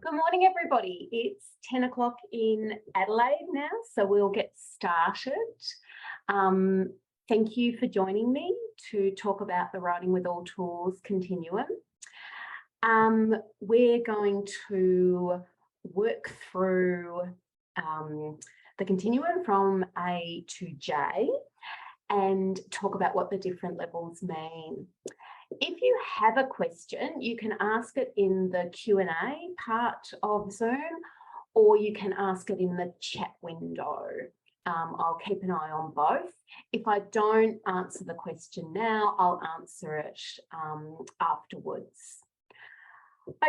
Good morning, everybody. It's 10 o'clock in Adelaide now, so we'll get started. Thank you for joining me to talk about the Writing with All Tools Continuum. We're going to work through the continuum from A to J and talk about what the different levels mean. If you have a question, you can ask it in the Q&A part of Zoom, or you can ask it in the chat window. I'll keep an eye on both. If I don't answer the question now, I'll answer it afterwards.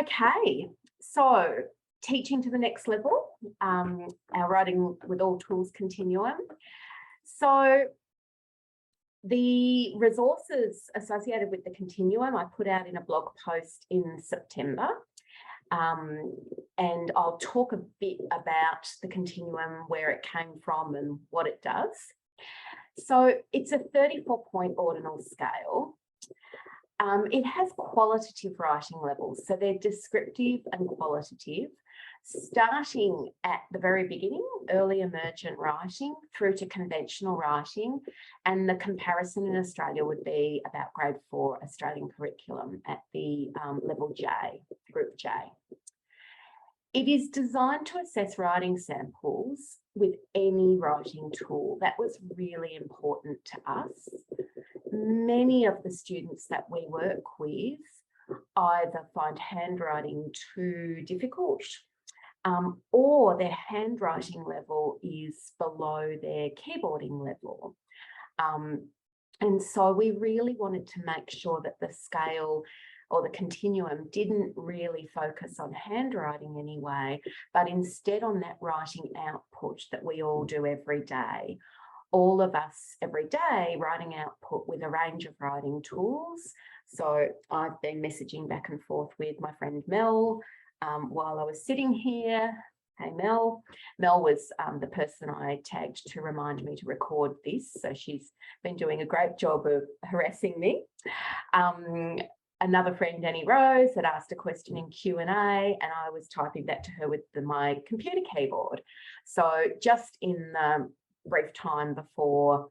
Okay, so teaching to the next level, our Writing with All Tools Continuum. So the resources associated with the continuum I put out in a blog post in September, and I'll talk a bit about the continuum, where it came from and what it does. So it's a 34-point ordinal scale. It has qualitative writing levels, so they're descriptive and qualitative, starting at the very beginning, early emergent writing, through to conventional writing, and the comparison in Australia would be about grade 4 Australian curriculum at the level J, group J. It is designed to assess writing samples with any writing tool. That was really important to us. Many of the students that we work with either find handwriting too difficult, or their handwriting level is below their keyboarding level. And so we really wanted to make sure that the scale or the continuum didn't really focus on handwriting anyway, but instead on that writing output that we all do every day. All of us every day writing output with a range of writing tools. So I've been messaging back and forth with my friend Mel while I was sitting here. Hey, Mel. Mel was the person I tagged to remind me to record this. So she's been doing a great job of harassing me. Another friend, Annie Rose, had asked a question in Q&A, and I was typing that to her with my computer keyboard. So just in the brief time before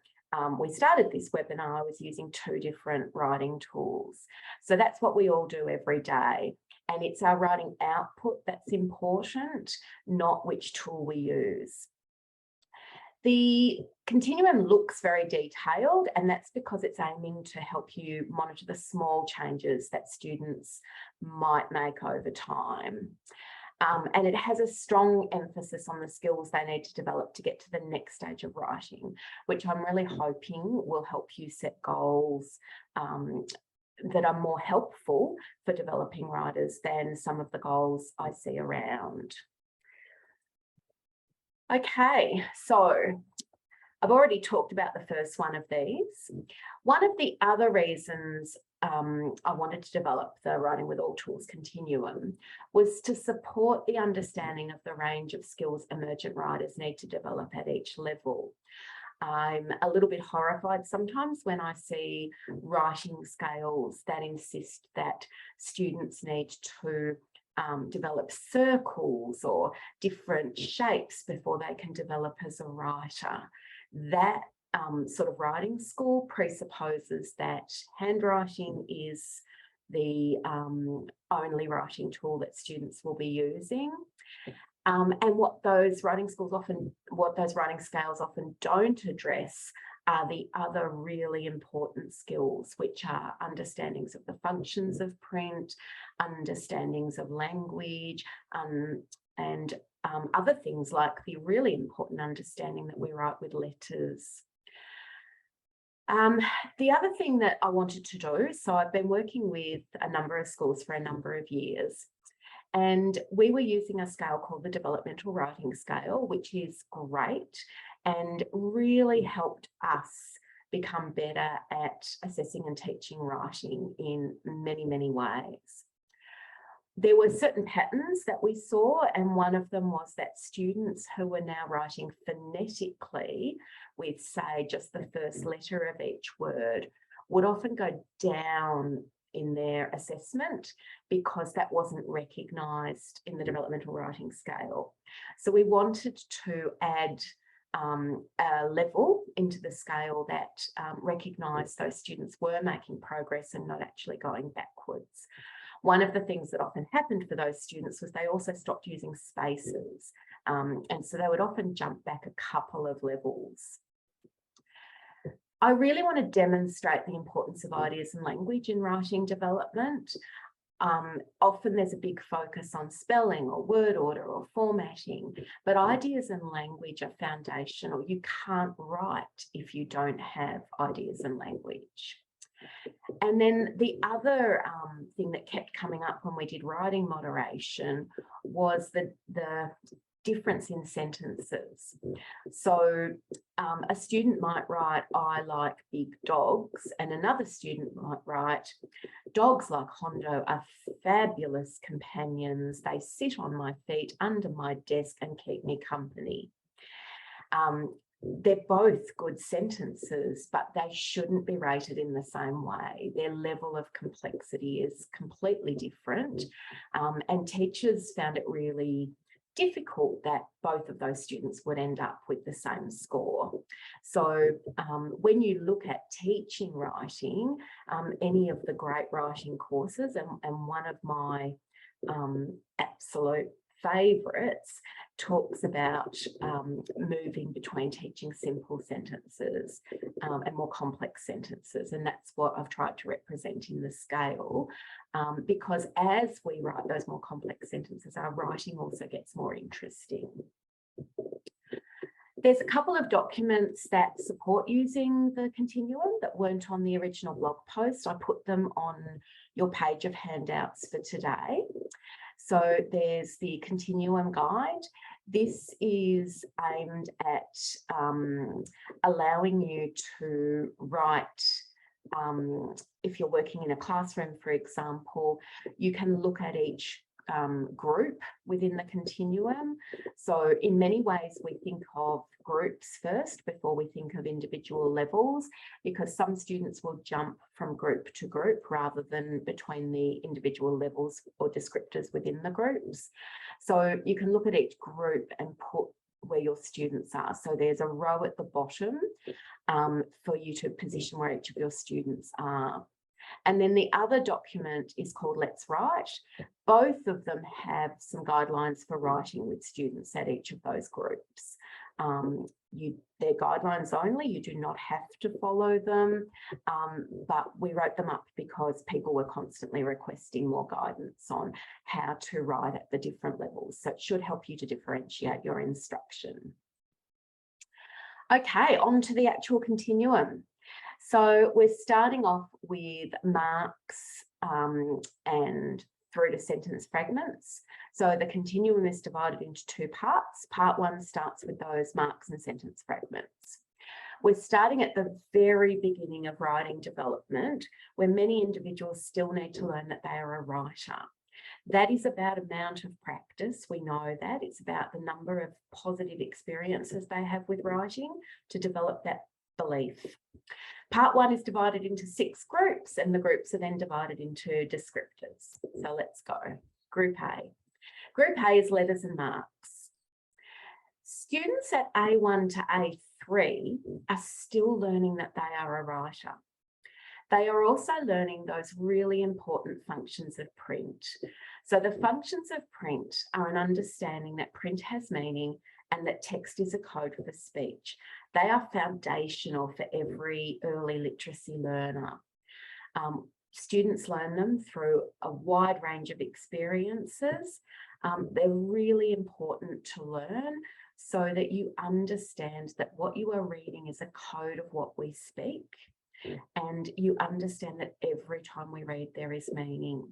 we started this webinar, I was using 2 different writing tools. So that's what we all do every day. And it's our writing output that's important, not which tool we use. The continuum looks very detailed, and that's because it's aiming to help you monitor the small changes that students might make over time. And it has a strong emphasis on the skills they need to develop to get to the next stage of writing, which I'm really hoping will help you set goals that are more helpful for developing writers than some of the goals I see around. Okay, so I've already talked about the first one of these. One of the other reasons I wanted to develop the Writing with All Tools Continuum was to support the understanding of the range of skills emergent writers need to develop at each level. I'm a little bit horrified sometimes when I see writing scales that insist that students need to develop circles or different shapes before they can develop as a writer. That sort of writing school presupposes that handwriting is the only writing tool that students will be using. And what those writing scales often don't address are the other really important skills, which are understandings of the functions of print, understandings of language, and other things like the really important understanding that we write with letters. The other thing that I wanted to do, so I've been working with a number of schools for a number of years, and we were using a scale called the Developmental Writing Scale, which is great and really helped us become better at assessing and teaching writing in many, many ways. There were certain patterns that we saw, and one of them was that students who were now writing phonetically with, say, just the first letter of each word would often go down in their assessment because that wasn't recognised in the developmental writing scale. So we wanted to add a level into the scale that recognised those students were making progress and not actually going backwards. One of the things that often happened for those students was they also stopped using spaces. And so they would often jump back a couple of levels. I really want to demonstrate the importance of ideas and language in writing development. Often there's a big focus on spelling or word order or formatting, but ideas and language are foundational. You can't write if you don't have ideas and language. And then the other thing that kept coming up when we did writing moderation was the difference in sentences. So a student might write, I like big dogs, and another student might write, dogs like Hondo are fabulous companions. They sit on my feet under my desk and keep me company. They're both good sentences, but they shouldn't be rated in the same way. Their level of complexity is completely different. And teachers found it really difficult that both of those students would end up with the same score. So when you look at teaching writing, any of the great writing courses, and one of my absolute favourites talks about moving between teaching simple sentences and more complex sentences, and that's what I've tried to represent in the scale, because as we write those more complex sentences, our writing also gets more interesting. There's a couple of documents that support using the continuum that weren't on the original blog post. I put them on your page of handouts for today. So there's the Continuum Guide. This is aimed at allowing you to write, if you're working in a classroom, for example, you can look at each group within the continuum. So in many ways, we think of groups first before we think of individual levels, because some students will jump from group to group rather than between the individual levels or descriptors within the groups. So you can look at each group and put where your students are. So there's a row at the bottom for you to position where each of your students are. And then the other document is called Let's Write. Both of them have some guidelines for writing with students at each of those groups. They're guidelines only, you do not have to follow them, but we wrote them up because people were constantly requesting more guidance on how to write at the different levels. So it should help you to differentiate your instruction. Okay, on to the actual continuum. So we're starting off with marks and through to sentence fragments. So the continuum is divided into two parts. Part one starts with those marks and sentence fragments. We're starting at the very beginning of writing development, where many individuals still need to learn that they are a writer. That is about amount of practice. We know that. It's about the number of positive experiences they have with writing to develop that belief. Part one is divided into 6 groups, and the groups are then divided into descriptors. So let's go. Group A. Group A is letters and marks. Students at A1 to A3 are still learning that they are a writer. They are also learning those really important functions of print. So the functions of print are an understanding that print has meaning and that text is a code for speech. They are foundational for every early literacy learner. Students learn them through a wide range of experiences. They're really important to learn so that you understand that what you are reading is a code of what we speak, and you understand that every time we read there is meaning.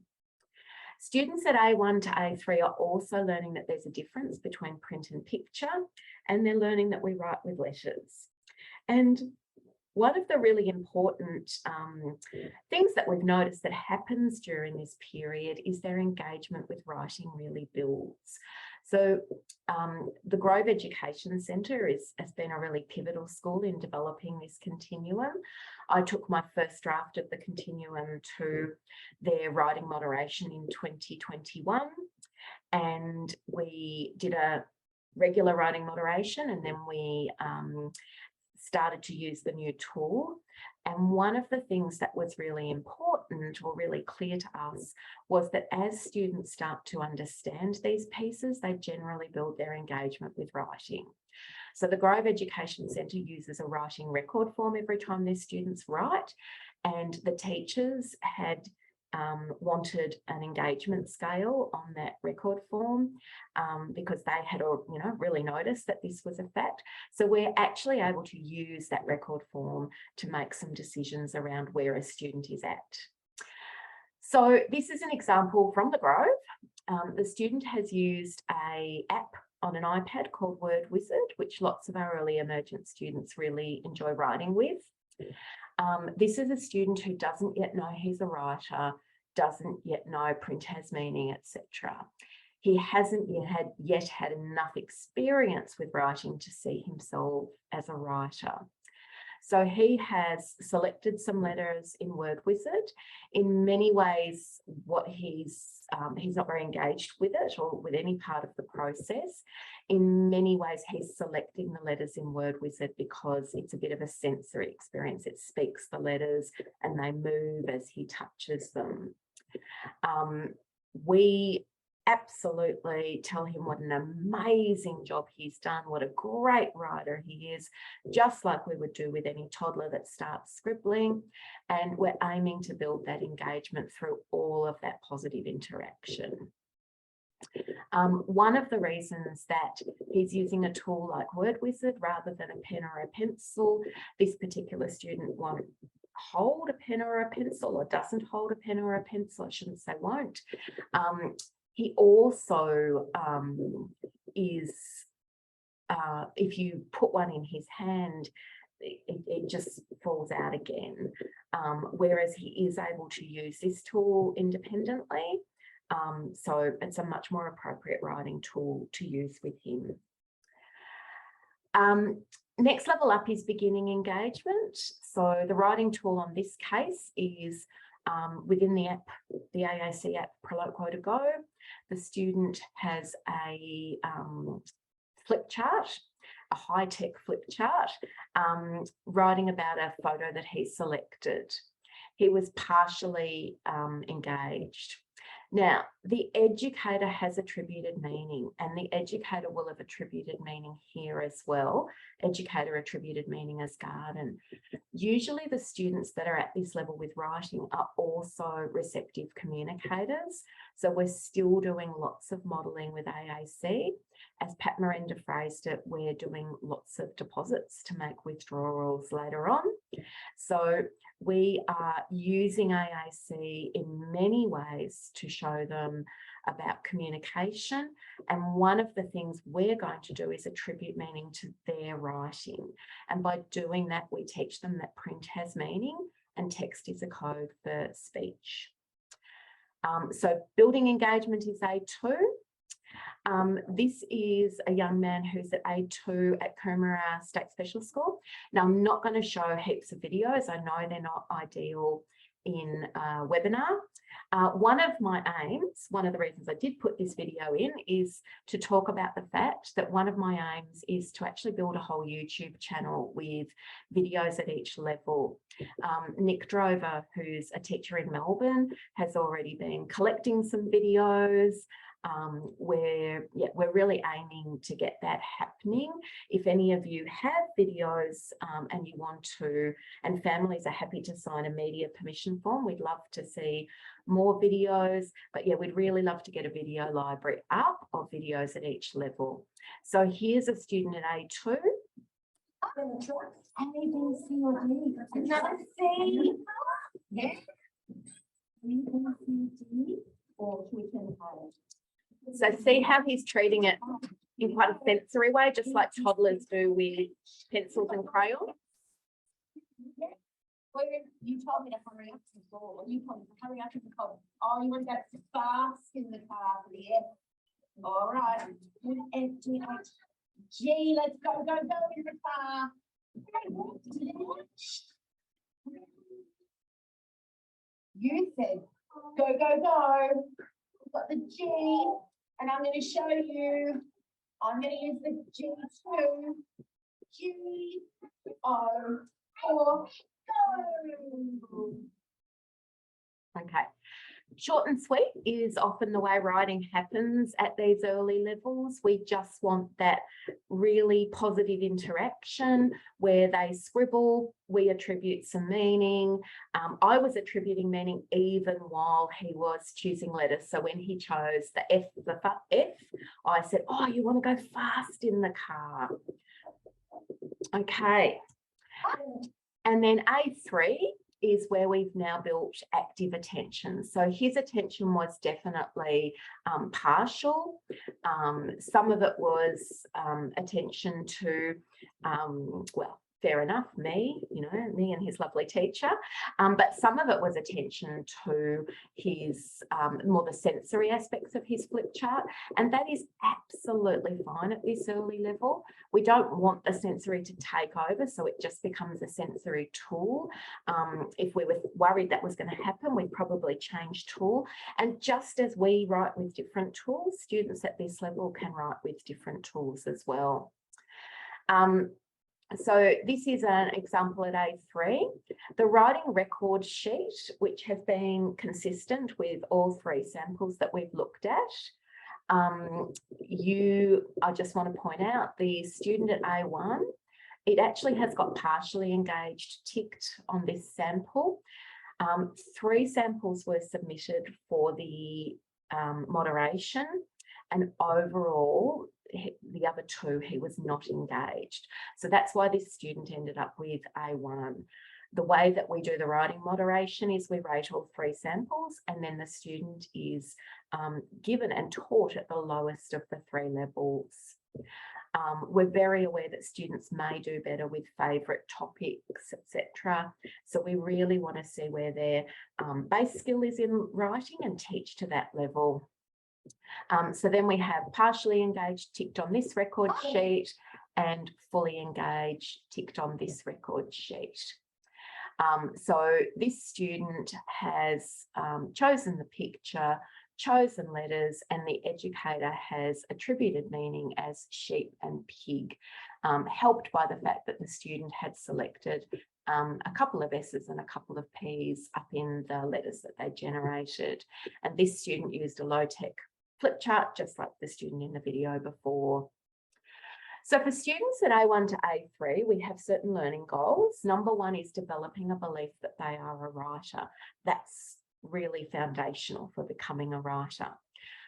Students at A1 to A3 are also learning that there's a difference between print and picture, and they're learning that we write with letters. And one of the really important things that we've noticed that happens during this period is their engagement with writing really builds. So the Grove Education Centre has been a really pivotal school in developing this continuum. I took my first draft of the continuum to their writing moderation in 2021, and we did a regular writing moderation, and then we started to use the new tool. And one of the things that was really important or really clear to us was that as students start to understand these pieces, they generally build their engagement with writing. So the Grove Education Centre uses a writing record form every time their students write, and the teachers had wanted an engagement scale on that record form because they had, really noticed that this was a fact. So we're actually able to use that record form to make some decisions around where a student is at. So this is an example from the Grove. The student has used an app on an iPad called Word Wizard, which lots of our early emergent students really enjoy writing with. This is a student who doesn't yet know he's a writer, doesn't yet know print has meaning, etc. He hasn't yet had enough experience with writing to see himself as a writer. So he has selected some letters in Word Wizard. In many ways, what he's not very engaged with it or with any part of the process. In many ways, he's selecting the letters in Word Wizard because it's a bit of a sensory experience. It speaks the letters and they move as he touches them. We absolutely tell him what an amazing job he's done, what a great writer he is, just like we would do with any toddler that starts scribbling. And we're aiming to build that engagement through all of that positive interaction. One of the reasons that he's using a tool like Word Wizard rather than a pen or a pencil, this particular student won't hold a pen or a pencil, or doesn't hold a pen or a pencil, I shouldn't say won't. He also if you put one in his hand, it just falls out again. Whereas he is able to use this tool independently. So it's a much more appropriate writing tool to use with him. Next level up is beginning engagement. So the writing tool on this case is within the app, the AAC app Proloquo to Go. The student has a flip chart, a high-tech flip chart, writing about a photo that he selected. He was partially engaged. Now, the educator has attributed meaning, and the educator will have attributed meaning here as well. Educator attributed meaning as garden. Usually the students that are at this level with writing are also receptive communicators. So we're still doing lots of modelling with AAC. As Pat Miranda phrased it, we're doing lots of deposits to make withdrawals later on. So we are using AAC in many ways to show them about communication. And one of the things we're going to do is attribute meaning to their writing. And by doing that, we teach them that print has meaning and text is a code for speech. So building engagement is A2. This is a young man who's at A2 at Coomera State Special School. Now, I'm not going to show heaps of videos. I know they're not ideal in a webinar. One of my aims, one of the reasons I did put this video in, is to talk about the fact that one of my aims is to actually build a whole YouTube channel with videos at each level. Nick Drover, who's a teacher in Melbourne, has already been collecting some videos. We're really aiming to get that happening. If any of you have videos and you want to, and families are happy to sign a media permission form, we'd love to see more videos. But yeah, we'd really love to get a video library up of videos at each level. So here's a student at A2. A, B, C, or D. Another C. Yeah. B, C, D. Or we can So see how he's treating it in quite a sensory way, just like toddlers do with pencils and crayons. Yeah. Well, you told me to hurry up to the ball, or you told me to hurry up to the call. Oh, you want to go fast in the car for the F. All right. Empty out. G, let's go in the car. You said go. We've got the G, and I'm going to show you. I'm going to use the G2. G, O, 4, go. Okay. Short and sweet is often the way writing happens at these early levels. We just want that really positive interaction where they scribble, we attribute some meaning. I was attributing meaning even while he was choosing letters. So when he chose the F, I said, oh, you want to go fast in the car. Okay. And then A3 is where we've now built active attention. So his attention was definitely partial. Some of it was attention to, well, fair enough, me and his lovely teacher. But some of it was attention to his more the sensory aspects of his flip chart. And that is absolutely fine at this early level. We don't want the sensory to take over, so it just becomes a sensory tool. If we were worried that was going to happen, we'd probably change tool. And just as we write with different tools, students at this level can write with different tools as well. So this is an example at A3. The writing record sheet, which has been consistent with all three samples that we've looked at. I just want to point out the student at A1, it actually has got partially engaged ticked on this sample. 3 samples were submitted for the moderation, and overall, the other 2, he was not engaged. So that's why this student ended up with A1. The way that we do the writing moderation is we rate all 3 samples, and then the student is given and taught at the lowest of the 3 levels. We're very aware that students may do better with favourite topics, etc. So we really want to see where their base skill is in writing and teach to that level. So then we have partially engaged ticked on this record sheet and fully engaged ticked on this record sheet. So this student has chosen the picture, chosen letters, and the educator has attributed meaning as sheep and pig, helped by the fact that the student had selected a couple of S's and a couple of P's up in the letters that they generated. And this student used a low-tech flip chart, just like the student in the video before. So for students at A1 to A3, we have certain learning goals. Number 1 is developing a belief that they are a writer. That's really foundational for becoming a writer.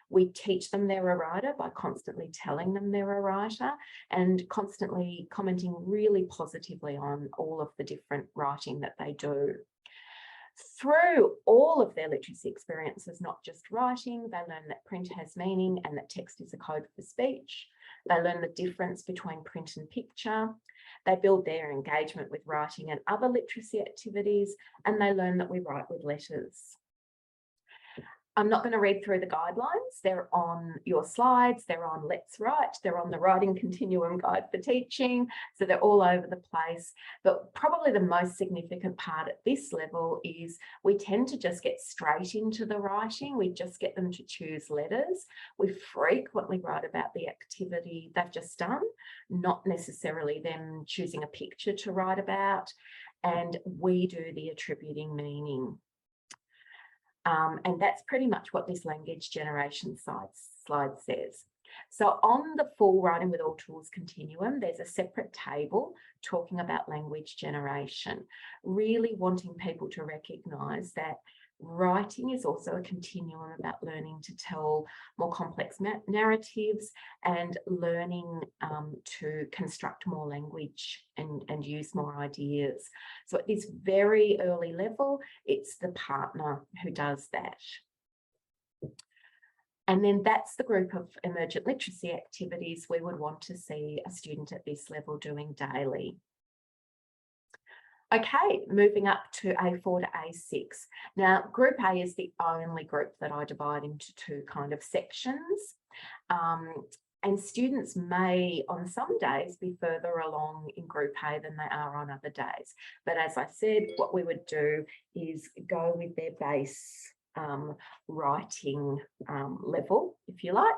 We teach them they're a writer by constantly telling them they're a writer and constantly commenting really positively on all of the different writing that they do. Through all of their literacy experiences, not just writing, they learn that print has meaning and that text is a code for speech. They learn the difference between print and picture. They build their engagement with writing and other literacy activities, and they learn that we write with letters. I'm not going to read through the guidelines. They're on your slides. They're on Let's Write. They're on the Writing Continuum Guide for Teaching. So they're all over the place. But probably the most significant part at this level is we tend to just get straight into the writing. We just get them to choose letters. We frequently write about the activity they've just done, not necessarily them choosing a picture to write about. And we do the attributing meaning. And that's pretty much what this language generation slide says. So on the full Writing with All Tools Continuum, there's a separate table talking about language generation, really wanting people to recognise that writing is also a continuum about learning to tell more complex narratives and learning to construct more language and use more ideas. So at this very early level, it's the partner who does that. And then that's the group of emergent literacy activities we would want to see a student at this level doing daily. Okay, moving up to A4 to A6. Now, Group A is the only group that I divide into 2 kind of sections. And students may, on some days, be further along in Group A than they are on other days. But as I said, what we would do is go with their base writing level, if you like.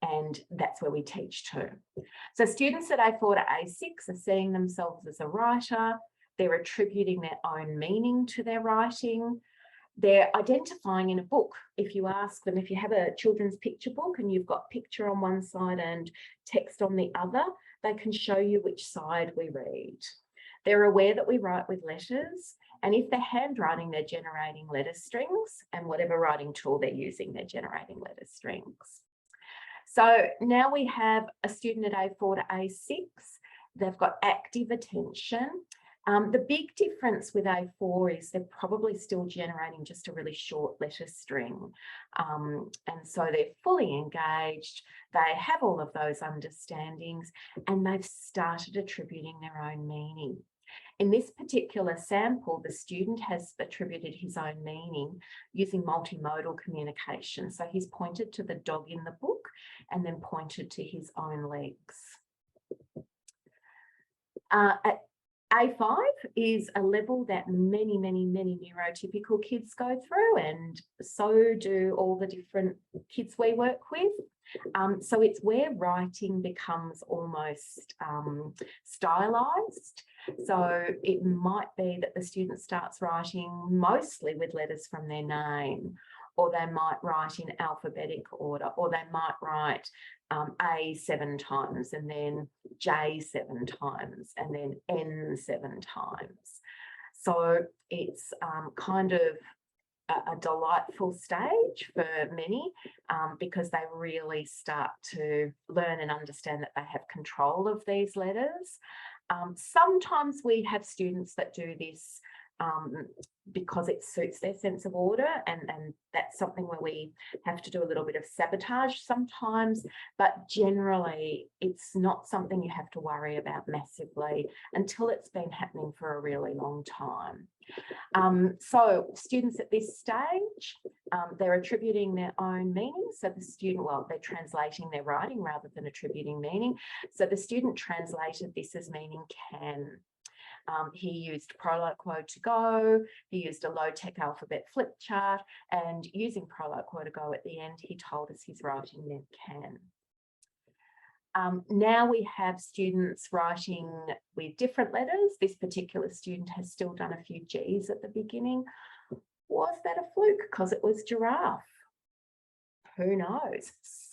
And that's where we teach to. So students at A4 to A6 are seeing themselves as a writer. They're attributing their own meaning to their writing. They're identifying in a book. If you ask them, if you have a children's picture book and you've got picture on one side and text on the other, they can show you which side we read. They're aware that we write with letters, and if they're handwriting, they're generating letter strings, and whatever writing tool they're using, they're generating letter strings. So now we have a student at A4 to A6. They've got active attention. The big difference with A4 is they're probably still generating just a really short letter string. And so they're fully engaged. They have all of those understandings, and they've started attributing their own meaning. In this particular sample, the student has attributed his own meaning using multimodal communication. So he's pointed to the dog in the book and then pointed to his own legs. At A5 is a level that many neurotypical kids go through, and so do all the different kids we work with. So it's where writing becomes almost stylized. So it might be that the student starts writing mostly with letters from their name, or they might write in alphabetic order, or they might write A 7 times and then J 7 times and then N 7 times. So it's kind of a delightful stage for many because they really start to learn and understand that they have control of these letters. Sometimes we have students that do this because it suits their sense of order, and that's something where we have to do a little bit of sabotage sometimes, but generally it's not something you have to worry about massively until it's been happening for a really long time. So students at this stage, they're attributing their own meaning. So the student, well, they're translating their writing rather than attributing meaning. So the student translated this as meaning can. He used Proloquo to go, he used a low-tech alphabet flip chart, and using Proloquo to go at the end, he told us his writing meant can. Now we have students writing with different letters. This particular student has still done a few G's at the beginning. Was that a fluke because it was giraffe? Who knows?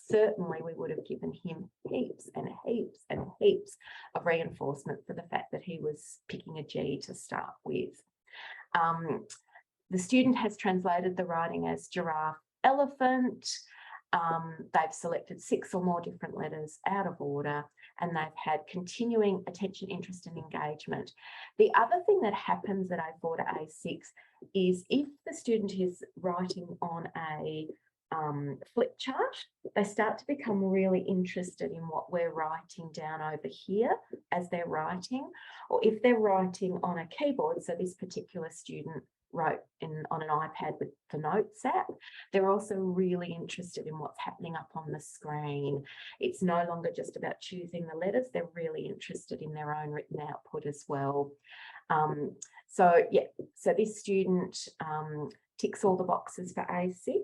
Certainly we would have given him heaps and heaps and heaps of reinforcement for the fact that he was picking a G to start with. The student has translated the writing as giraffe, elephant. They've selected 6 or more different letters out of order, and they've had continuing attention, interest and engagement. The other thing that happens at A4 to A6 is if the student is writing on a flip chart, they start to become really interested in what we're writing down over here as they're writing, or if they're writing on a keyboard. So this particular student wrote on an iPad with the Notes app. They're also really interested in what's happening up on the screen. It's no longer just about choosing the letters. They're really interested in their own written output as well. So this student ticks all the boxes for A6.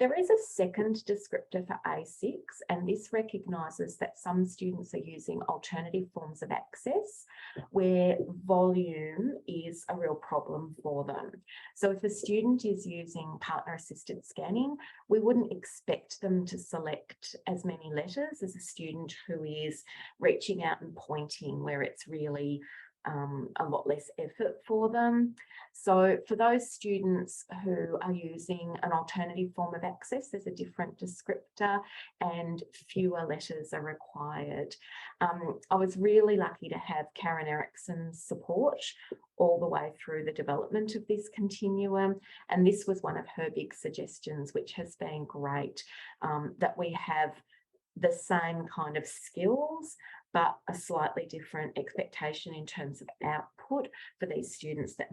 There is a second descriptor for A6, and this recognises that some students are using alternative forms of access where volume is a real problem for them. So if a student is using partner-assisted scanning, we wouldn't expect them to select as many letters as a student who is reaching out and pointing, where it's really a lot less effort for them. So for those students who are using an alternative form of access, there's a different descriptor and fewer letters are required. I was really lucky to have Karen Erickson's support all the way through the development of this continuum, and this was one of her big suggestions, which has been great, that we have the same kind of skills but a slightly different expectation in terms of output for these students that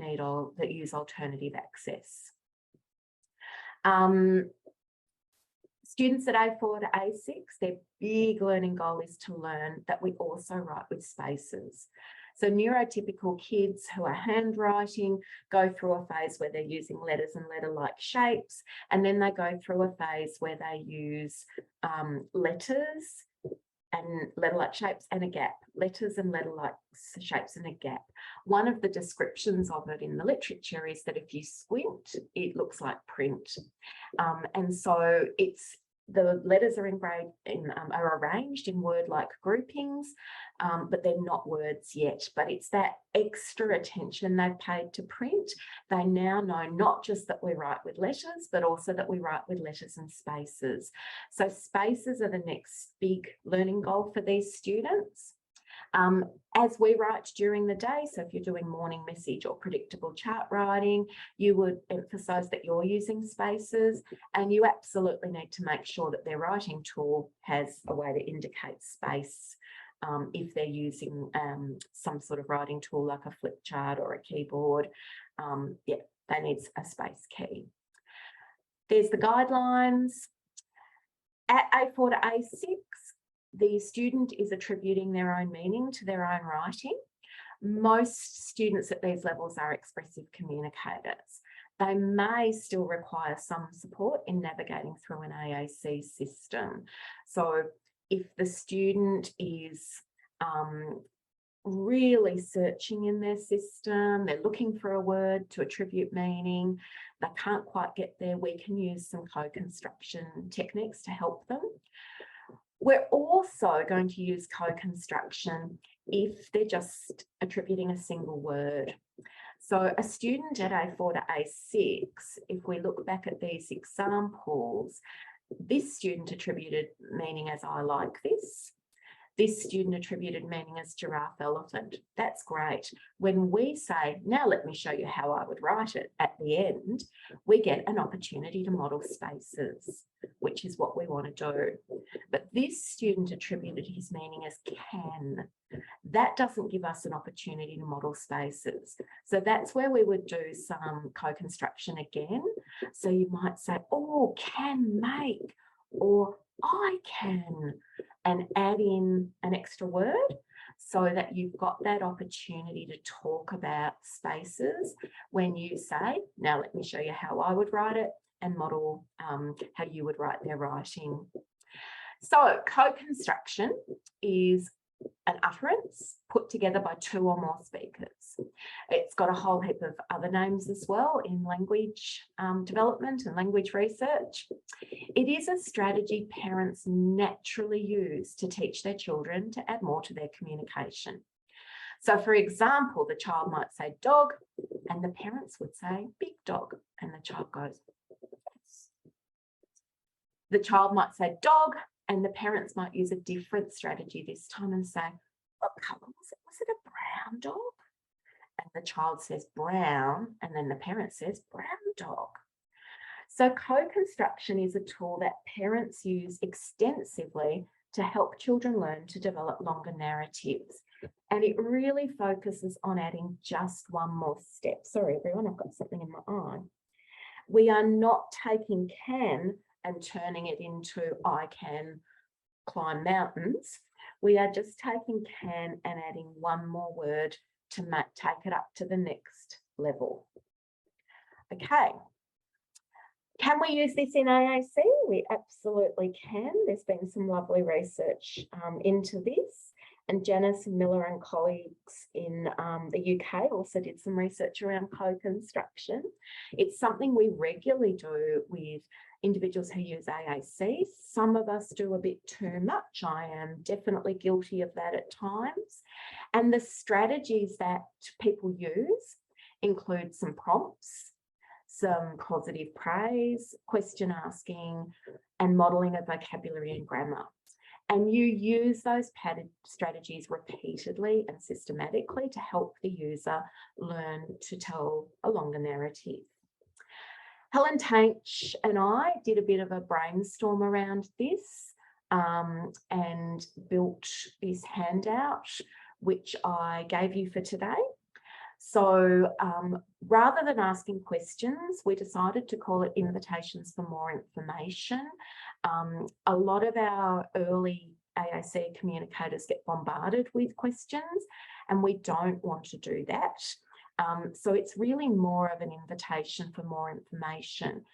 use alternative access. Students at A4 to A6, their big learning goal is to learn that we also write with spaces. So neurotypical kids who are handwriting go through a phase where they're using letters and letter-like shapes, and then they go through a phase where they use letters and letter-like shapes and a gap, letters and letter-like shapes and a gap. One of the descriptions of it in the literature is that if you squint, it looks like print. And so the letters are are arranged in word-like groupings, but they're not words yet. But it's that extra attention they've paid to print. They now know not just that we write with letters, but also that we write with letters and spaces. So spaces are the next big learning goal for these students. As we write during the day, so if you're doing morning message or predictable chart writing, you would emphasise that you're using spaces, and you absolutely need to make sure that their writing tool has a way to indicate space. If they're using some sort of writing tool like a flip chart or a keyboard, they need a space key. There's the guidelines. At A4 to A6, the student is attributing their own meaning to their own writing. Most students at these levels are expressive communicators. They may still require some support in navigating through an AAC system. So if the student is really searching in their system, they're looking for a word to attribute meaning, they can't quite get there, we can use some co-construction techniques to help them. We're also going to use co-construction if they're just attributing a single word. So a student at A4 to A6, if we look back at these examples, this student attributed meaning as I like this. This student attributed meaning as giraffe, elephant. That's great. When we say, now let me show you how I would write it at the end, we get an opportunity to model spaces, which is what we want to do. But this student attributed his meaning as can. That doesn't give us an opportunity to model spaces. So that's where we would do some co-construction again. So you might say, oh, can make, or I can, and add in an extra word so that you've got that opportunity to talk about spaces when you say, now let me show you how I would write it, and model how you would write their writing. So co-construction is an utterance put together by two or more speakers. It's got a whole heap of other names as well in language development and language research. It is a strategy parents naturally use to teach their children to add more to their communication. So for example, the child might say dog and the parents would say big dog, and the child goes, yes. The child might say dog and the parents might use a different strategy this time and say, what colour was it? Was it a brown dog? And the child says brown, and then the parent says brown dog. So co-construction is a tool that parents use extensively to help children learn to develop longer narratives. And it really focuses on adding just one more step. Sorry, everyone, I've got something in my eye. We are not taking can and turning it into I can climb mountains. We are just taking can and adding one more word to take it up to the next level. Okay. Can we use this in AAC? We absolutely can. There's been some lovely research into this, and Janice Miller and colleagues in the UK also did some research around co-construction. It's something we regularly do with individuals who use AAC. Some of us do a bit too much. I am definitely guilty of that at times. And the strategies that people use include some prompts, some positive praise, question asking, and modelling of vocabulary and grammar. And you use those pattern strategies repeatedly and systematically to help the user learn to tell a longer narrative. Helen Tainch and I did a bit of a brainstorm around this and built this handout, which I gave you for today. So rather than asking questions, we decided to call it invitations for more information. A lot of our early AAC communicators get bombarded with questions, and we don't want to do that. So it's really more of an invitation for more information.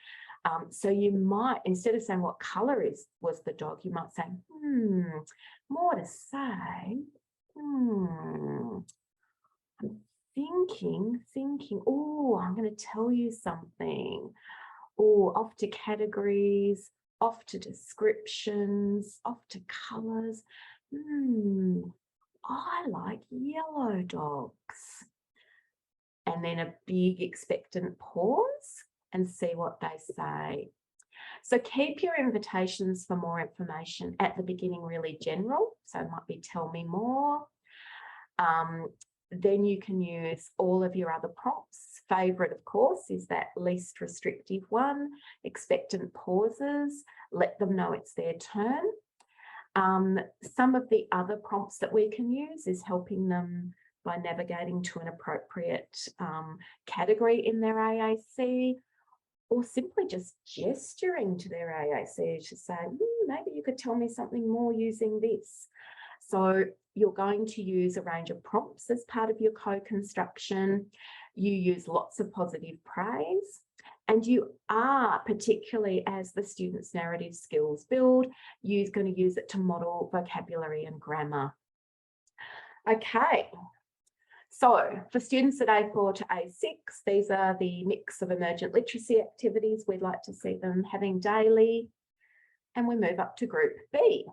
So you might, instead of saying what colour was the dog, you might say, more to say. I'm thinking, oh, I'm going to tell you something. Oh, off to categories, off to descriptions, off to colours. I like yellow dogs. And then a big expectant pause and see what they say. So keep your invitations for more information at the beginning really general. So it might be tell me more. Then you can use all of your other prompts. Favourite, of course, is that least restrictive one, expectant pauses, let them know it's their turn. Some of the other prompts that we can use is helping them by navigating to an appropriate category in their AAC, or simply just gesturing to their AAC to say, maybe you could tell me something more using this. So you're going to use a range of prompts as part of your co-construction. You use lots of positive praise, and you are, particularly as the students' narrative skills build, you're going to use it to model vocabulary and grammar. Okay. So for students at A4 to A6, these are the mix of emergent literacy activities we'd like to see them having daily. And we move up to Group B.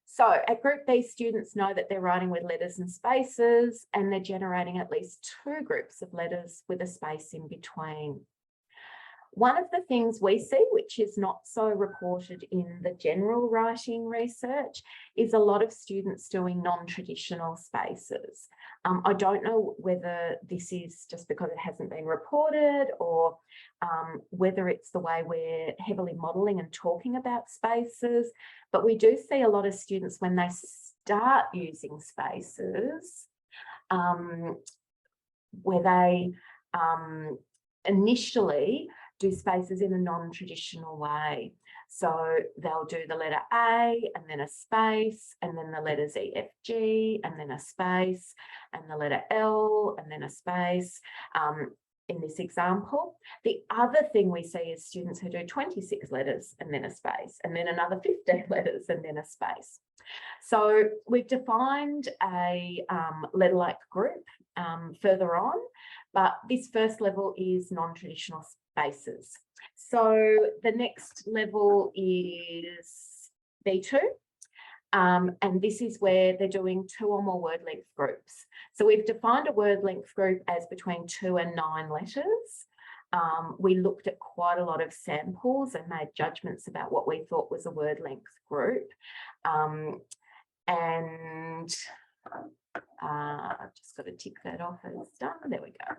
So at Group B, students know that they're writing with letters and spaces, and they're generating at least 2 groups of letters with a space in between. One of the things we see, which is not so reported in the general writing research, is a lot of students doing non-traditional spaces. I don't know whether this is just because it hasn't been reported, or whether it's the way we're heavily modelling and talking about spaces, but we do see a lot of students when they start using spaces, where they initially do spaces in a non-traditional way. So they'll do the letter A and then a space, and then the letters E, F, G, and then a space, and the letter L, and then a space. In this example, the other thing we see is students who do 26 letters and then a space, and then another 15 letters and then a space. So we've defined a letter-like group further on, but this first level is non-traditional spaces. So the next level is B2. And this is where they're doing 2 or more word length groups. So we've defined a word length group as between 2 and 9 letters. We looked at quite a lot of samples and made judgments about what we thought was a word length group. I've just got to tick that off as done. There we go.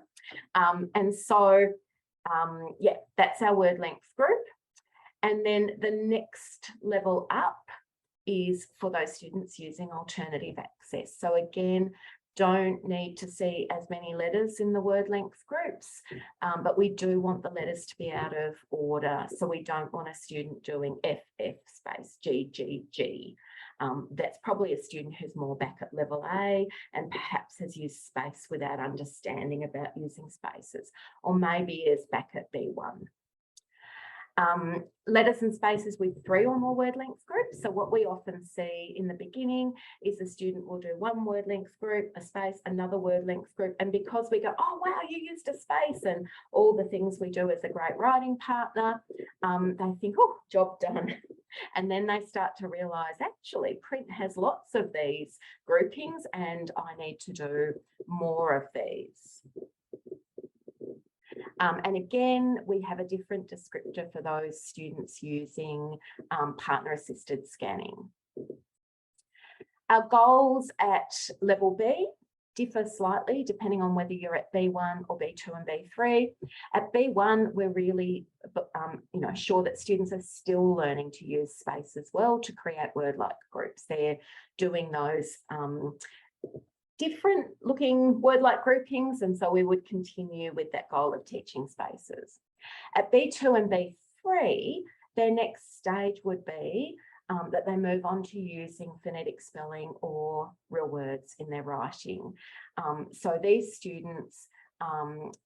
Yeah, that's our word length group. And then the next level up is for those students using alternative access. So again, don't need to see as many letters in the word length groups, but we do want the letters to be out of order. So we don't want a student doing F, F space, G, G, G. That's probably a student who's more back at level A and perhaps has used space without understanding about using spaces, or maybe is back at B1. Letters and spaces with 3 or more word length groups. So what we often see in the beginning is the student will do 1 word length group, a space, another word length group. And because we go, oh, wow, you used a space, and all the things we do as a great writing partner, they think, oh, job done. And then they start to realise, actually, print has lots of these groupings and I need to do more of these. And again, we have a different descriptor for those students using partner-assisted scanning. Our goals at level B differ slightly depending on whether you're at B1 or B2 and B3. At B1, we're really sure that students are still learning to use space as well to create word-like groups. They're doing those different looking word-like groupings, and so we would continue with that goal of teaching spaces. At B2 and B3, their next stage would be that they move on to using phonetic spelling or real words in their writing. So these students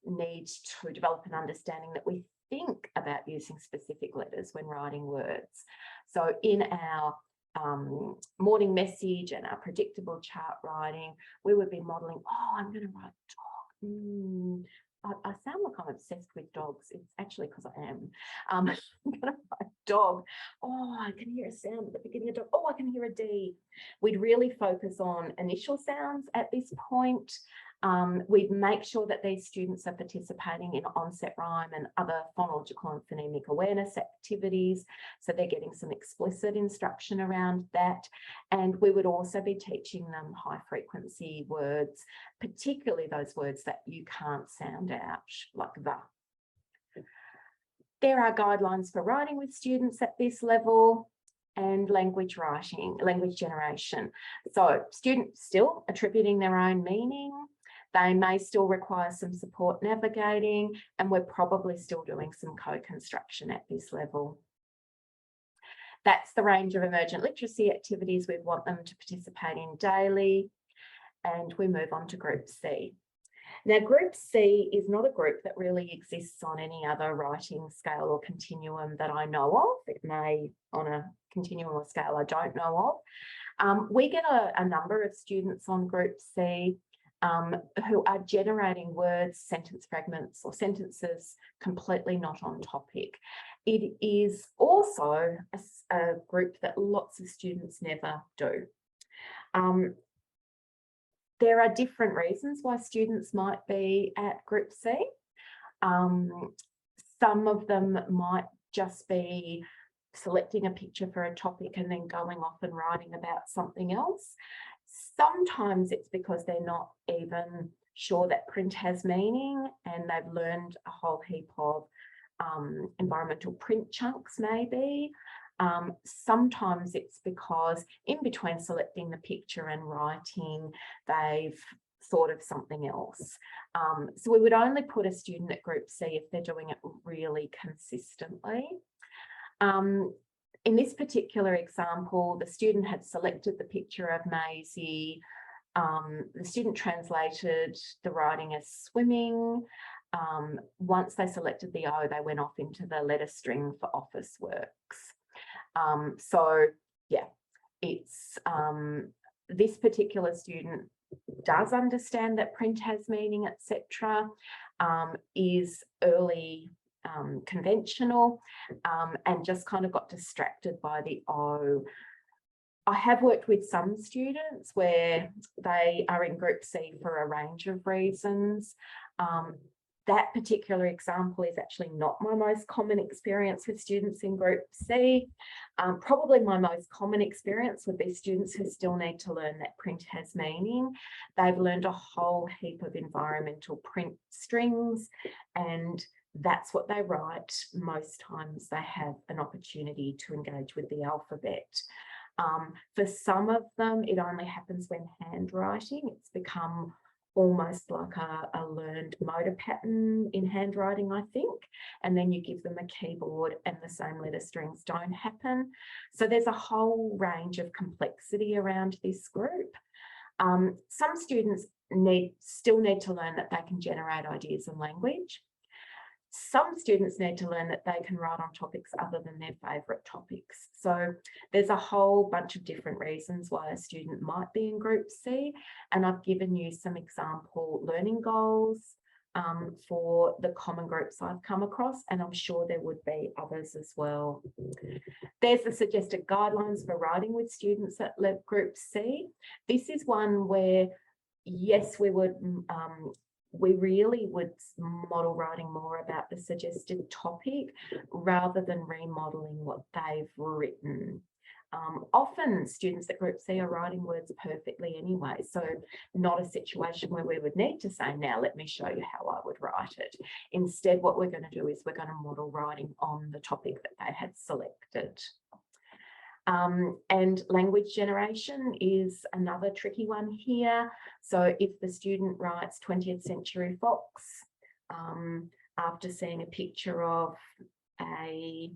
need to develop an understanding that we think about using specific letters when writing words. So in our morning message and our predictable chart writing, we would be modelling, oh, I'm going to write dog. I sound like I'm obsessed with dogs. It's actually because I am. I'm going to write dog. Oh, I can hear a sound at the beginning of dog. Oh, I can hear a D. We'd really focus on initial sounds at this point. We'd make sure that these students are participating in onset rhyme and other phonological and phonemic awareness activities. So they're getting some explicit instruction around that. And we would also be teaching them high frequency words, particularly those words that you can't sound out, like the. There are guidelines for writing with students at this level, and language writing, language generation. So students still attributing their own meaning. They may still require some support navigating, and we're probably still doing some co-construction at this level. That's the range of emergent literacy activities we want them to participate in daily. And we move on to Group C. Now, Group C is not a group that really exists on any other writing scale or continuum that I know of. It may on a continuum or scale I don't know of. We get a number of students on Group C who are generating words, sentence fragments or sentences completely not on topic. It is also a group that lots of students never do. There are different reasons why students might be at Group C. Some of them might just be selecting a picture for a topic and then going off and writing about something else. Sometimes it's because they're not even sure that print has meaning and they've learned a whole heap of environmental print chunks maybe. Sometimes it's because in between selecting the picture and writing, they've thought of something else. So we would only put a student at Group C if they're doing it really consistently. In this particular example, the student had selected the picture of Maisie. The student translated the writing as swimming. Once they selected the O, they went off into the letter string for office works. So yeah, it's this particular student does understand that print has meaning, etc., is early conventional, and just kind of got distracted by the O. I have worked with some students where they are in Group C for a range of reasons. That particular example is actually not my most common experience with students in Group C. Probably my most common experience would be students who still need to learn that print has meaning. They've learned a whole heap of environmental print strings, and that's what they write. Most times they have an opportunity to engage with the alphabet. For some of them, it only happens when handwriting. It's become almost like a learned motor pattern in handwriting, I think. And then you give them a keyboard and the same letter strings don't happen. So there's a whole range of complexity around this group. Some students still need to learn that they can generate ideas and language. Some students need to learn that they can write on topics other than their favourite topics. So there's a whole bunch of different reasons why a student might be in Group C, and I've given you some example learning goals for the common groups I've come across, and I'm sure there would be others as well. There's the suggested guidelines for writing with students at Group C. This is one where, yes, we really would model writing more about the suggested topic rather than remodeling what they've written. Often students at Group C are writing words perfectly anyway, so not a situation where we would need to say, now let me show you how I would write it. Instead, what we're going to do is we're going to model writing on the topic that they had selected. And language generation is another tricky one here. So if the student writes 20th century fox after seeing a picture of a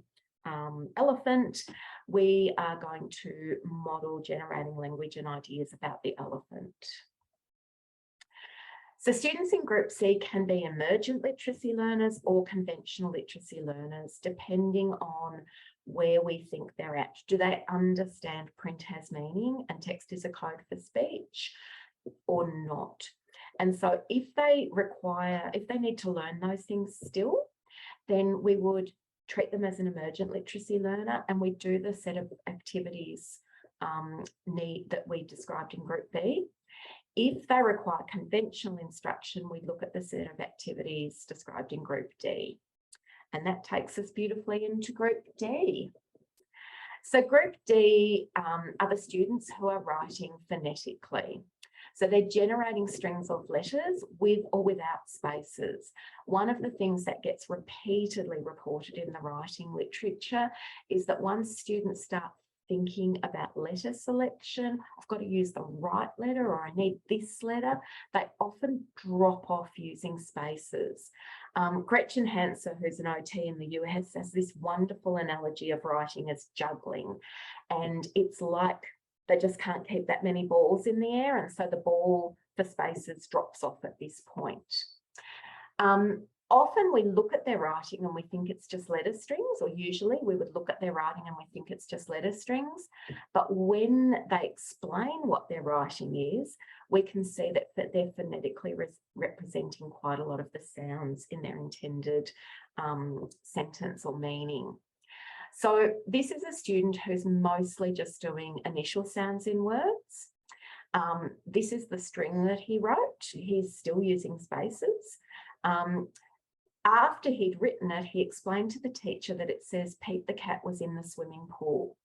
elephant, we are going to model generating language and ideas about the elephant. So students in Group C can be emergent literacy learners or conventional literacy learners, depending on where we think they're at. Do they understand print has meaning and text is a code for speech or not? And so if they need to learn those things still, then we would treat them as an emergent literacy learner, and we do the set of activities that we described in Group B. If they require conventional instruction, we look at the set of activities described in Group D. And that takes us beautifully into Group D. So Group D are the students who are writing phonetically. So they're generating strings of letters with or without spaces. One of the things that gets repeatedly reported in the writing literature is that once students start thinking about letter selection, I've got to use the right letter or I need this letter, they often drop off using spaces. Gretchen Hanser, who's an OT in the US, has this wonderful analogy of writing as juggling. And it's like they just can't keep that many balls in the air. And so the ball for spaces drops off at this point. Often we look at their writing and we think it's just letter strings, or usually we would look at their writing and we think it's just letter strings. But when they explain what their writing is, we can see that they're phonetically representing quite a lot of the sounds in their intended sentence or meaning. So this is a student who's mostly just doing initial sounds in words. This is the string that he wrote. He's still using spaces. After he'd written it, he explained to the teacher that it says Pete the cat was in the swimming pool.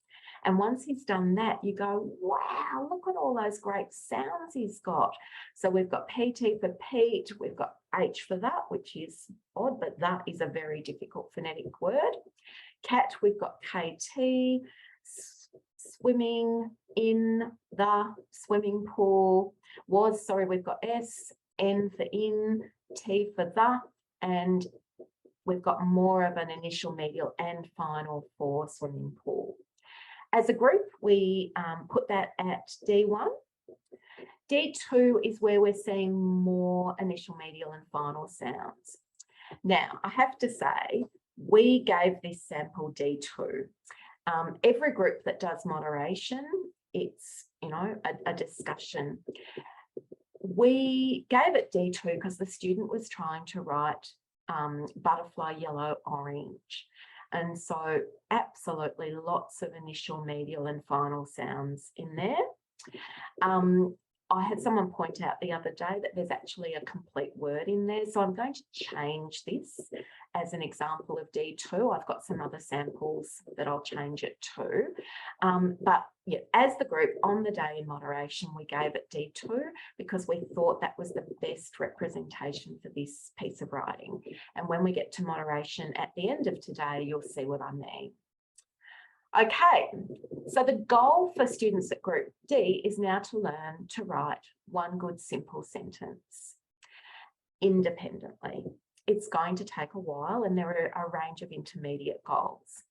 And once he's done that, you go, wow, look at all those great sounds he's got. So we've got PT for Pete, we've got H for that, which is odd, but that is a very difficult phonetic word. Cat, we've got KT, swimming, in the swimming pool, we've got S, N for in, T for the, and we've got more of an initial, medial and final for swimming pool. As a group, we put that at D1. D2 is where we're seeing more initial, medial and final sounds. Now, I have to say, we gave this sample D2. Every group that does moderation, it's, a discussion. We gave it D2 because the student was trying to write butterfly, yellow, orange. And so absolutely lots of initial, medial and final sounds in there. I had someone point out the other day that there's actually a complete word in there. So I'm going to change this as an example of D2. I've got some other samples that I'll change it to. But yeah, as the group on the day in moderation, we gave it D2 because we thought that was the best representation for this piece of writing. And when we get to moderation at the end of today, you'll see what I mean. Okay, so the goal for students at Group D is now to learn to write one good simple sentence independently. It's going to take a while and there are a range of intermediate goals.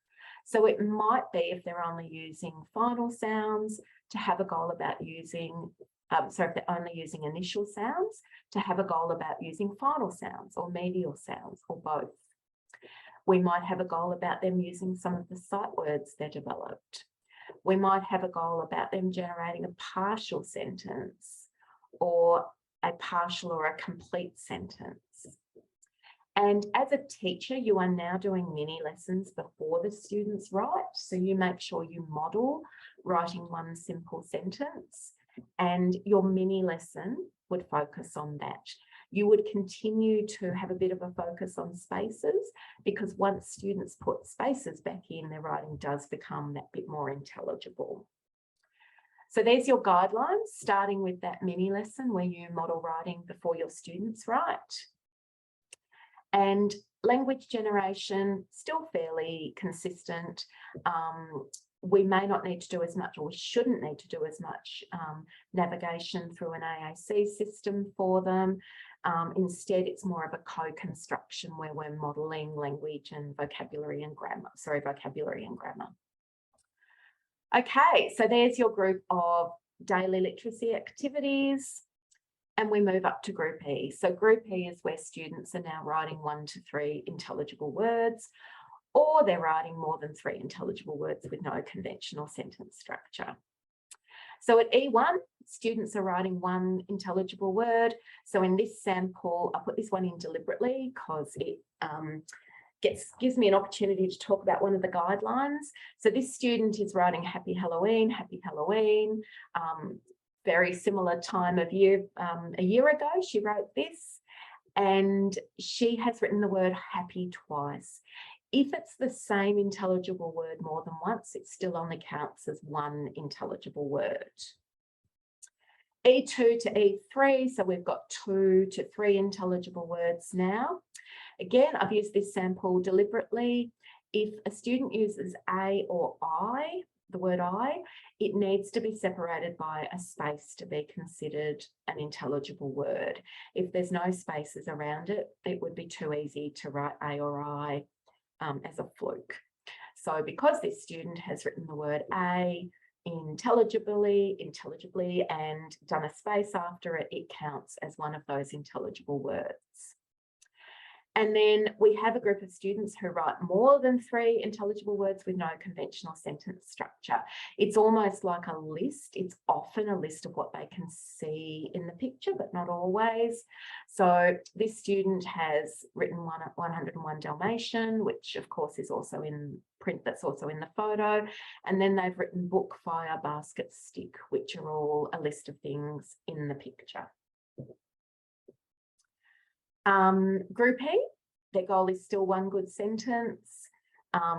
So it might be, if they're only using final sounds, to have a goal about using, if they're only using initial sounds, to have a goal about using final sounds or medial sounds or both. We might have a goal about them using some of the sight words they developed. We might have a goal about them generating a partial sentence or a partial or a complete sentence. And as a teacher, you are now doing mini lessons before the students write. So you make sure you model writing one simple sentence, and your mini lesson would focus on that. You would continue to have a bit of a focus on spaces, because once students put spaces back in, their writing does become that bit more intelligible. So there's your guidelines, starting with that mini lesson where you model writing before your students write. And language generation, still fairly consistent. we may not need to do as much, or we shouldn't need to do as much navigation through an AAC system for them. Instead, it's more of a co-construction where we're modelling language and vocabulary and grammar. Okay, so there's your group of daily literacy activities. And we move up to Group E. So Group E is where students are now writing 1 to 3 intelligible words, or they're writing more than 3 intelligible words with no conventional sentence structure. So at E1, students are writing 1 intelligible word. So in this sample, I put this one in deliberately because it gives me an opportunity to talk about one of the guidelines. So this student is writing Happy Halloween. Very similar time of year, a year ago, she wrote this, and she has written the word happy twice. If it's the same intelligible word more than once, it still only counts as 1 intelligible word. E2 to E3, so we've got 2 to 3 intelligible words now. Again, I've used this sample deliberately. If a student uses A or I, the word I, it needs to be separated by a space to be considered an intelligible word. If there's no spaces around it, it would be too easy to write A or I as a fluke. So because this student has written the word A intelligibly, and done a space after it, it counts as one of those intelligible words. And then we have a group of students who write more than 3 intelligible words with no conventional sentence structure. It's almost like a list. It's often a list of what they can see in the picture, but not always. So this student has written 101 Dalmatian, which of course is also in print, that's also in the photo. And then they've written book, fire, basket, stick, which are all a list of things in the picture. Group E, their goal is still 1 good sentence.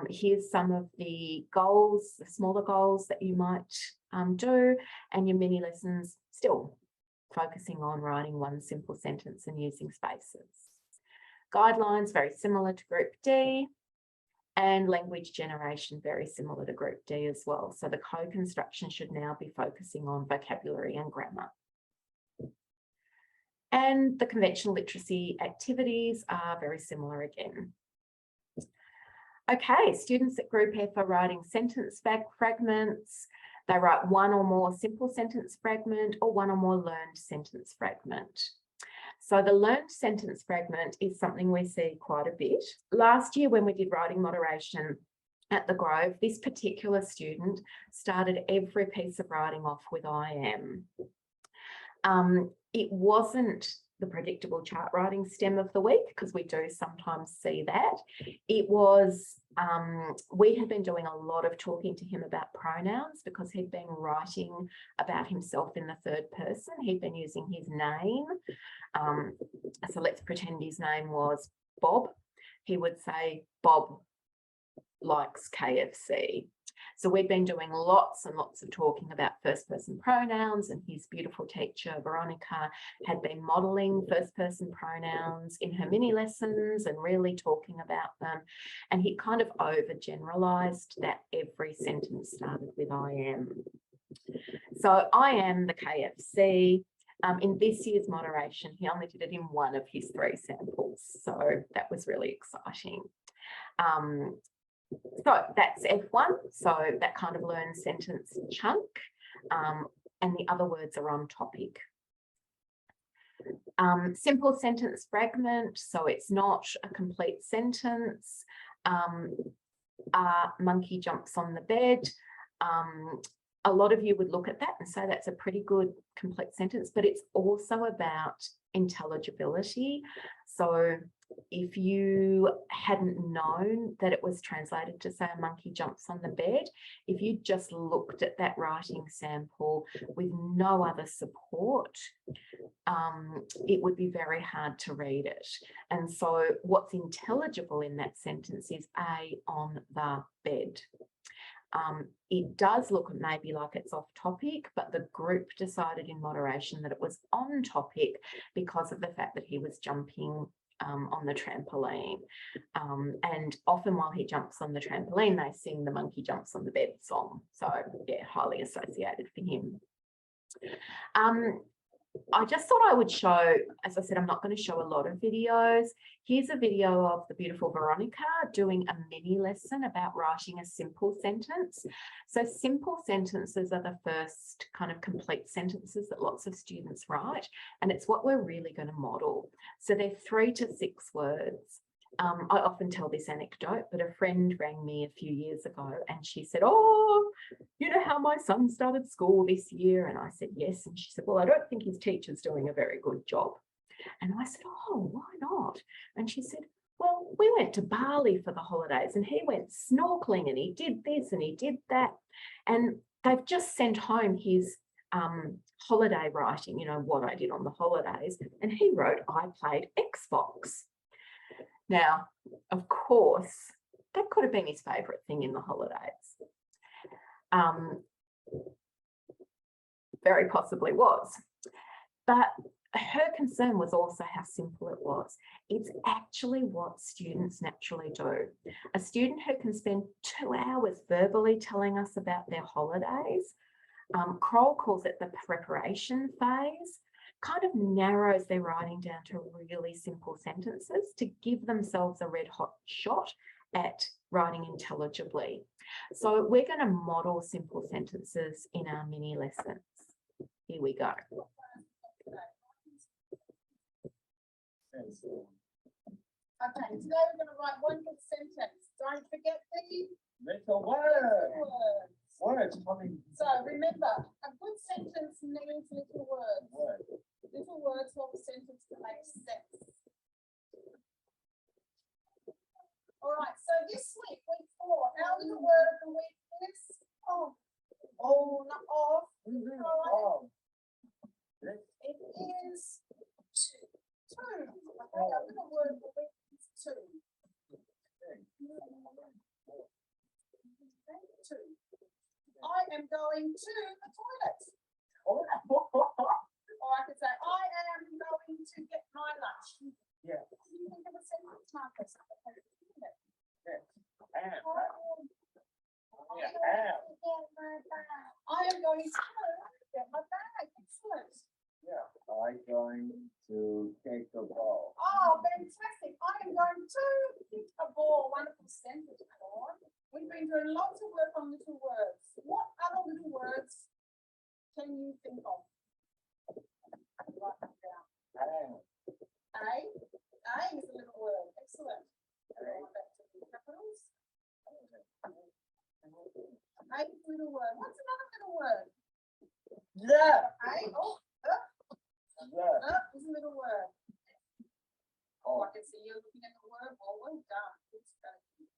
Here's some of the goals, the smaller goals that you might do, and your mini lessons still focusing on writing 1 simple sentence and using spaces. Guidelines, very similar to Group D, and language generation, very similar to Group D as well. So the co-construction should now be focusing on vocabulary and grammar. And the conventional literacy activities are very similar again. Okay, students at Group F are writing sentence fragments. They write 1 or more simple sentence fragment or 1 or more learned sentence fragment. So the learned sentence fragment is something we see quite a bit. Last year when we did writing moderation at the Grove, this particular student started every piece of writing off with I am. It wasn't the predictable chart writing stem of the week, because we do sometimes see that. It was, we had been doing a lot of talking to him about pronouns because he'd been writing about himself in the 3rd person. He'd been using his name. So let's pretend his name was Bob. He would say, Bob likes KFC. So we've been doing lots and lots of talking about 1st person pronouns, and his beautiful teacher, Veronica, had been modelling 1st person pronouns in her mini lessons and really talking about them. And he kind of overgeneralised that every sentence started with I am. So I am the KFC. In this year's moderation, he only did it in 1 of his 3 samples. So that was really exciting. So that's F1, so that kind of learned sentence chunk, and the other words are on topic. Simple sentence fragment, so it's not a complete sentence. Monkey jumps on the bed. A lot of you would look at that and say that's a pretty good complete sentence, but it's also about intelligibility. So if you hadn't known that it was translated to say a monkey jumps on the bed, if you just looked at that writing sample with no other support, it would be very hard to read it. And so what's intelligible in that sentence is A on the bed. It does look maybe like it's off topic, but the group decided in moderation that it was on topic because of the fact that he was jumping on the trampoline. And often while he jumps on the trampoline, they sing the monkey jumps on the bed song. So yeah, highly associated for him. I just thought I would show, as I said, I'm not going to show a lot of videos. Here's a video of the beautiful Veronica doing a mini lesson about writing a simple sentence. So simple sentences are the first kind of complete sentences that lots of students write, and it's what we're really going to model. So they're 3 to 6 words. I often tell this anecdote, but a friend rang me a few years ago and she said, oh, you know how my son started school this year? And I said, yes. And she said, well, I don't think his teacher's doing a very good job. And I said, oh, why not? And she said, well, we went to Bali for the holidays and he went snorkeling and he did this and he did that. And they've just sent home his holiday writing, you know, what I did on the holidays. And he wrote, I played Xbox. Now, of course, that could have been his favourite thing in the holidays. Very possibly was. But her concern was also how simple it was. It's actually what students naturally do. A student who can spend 2 hours verbally telling us about their holidays, Kroll calls it the preparation phase, kind of narrows their writing down to really simple sentences to give themselves a red hot shot at writing intelligibly. So we're going to model simple sentences in our mini lessons. Here we go. Okay, today we're going to write one good sentence. Don't forget the little word. Words coming. So remember, a good sentence needs little words. Little words help a sentence to make sense. All right, so this week, week 4, our little word of the week is of. Oh, not of. All right. It is two. Okay, our little word of the week is two. Two. I am going to the toilet. Or I could say, I am going to get my lunch. Yeah. Can you think of a sentence, Marcus? Yes. I am going to get my bag. Excellent. Yeah. I'm going to take the ball. Oh, fantastic. I am going to kick a ball. Wonderful sentence, Paul. We've been doing lots of work on little words. What other little words can you think of? Write them down. A is a little word. Excellent. Back to the capitals. A is a little word. What's another little word? Yeah. A. Oh, is a little word. Oh, I can see you looking at the word. Oh, well done. Good strategy.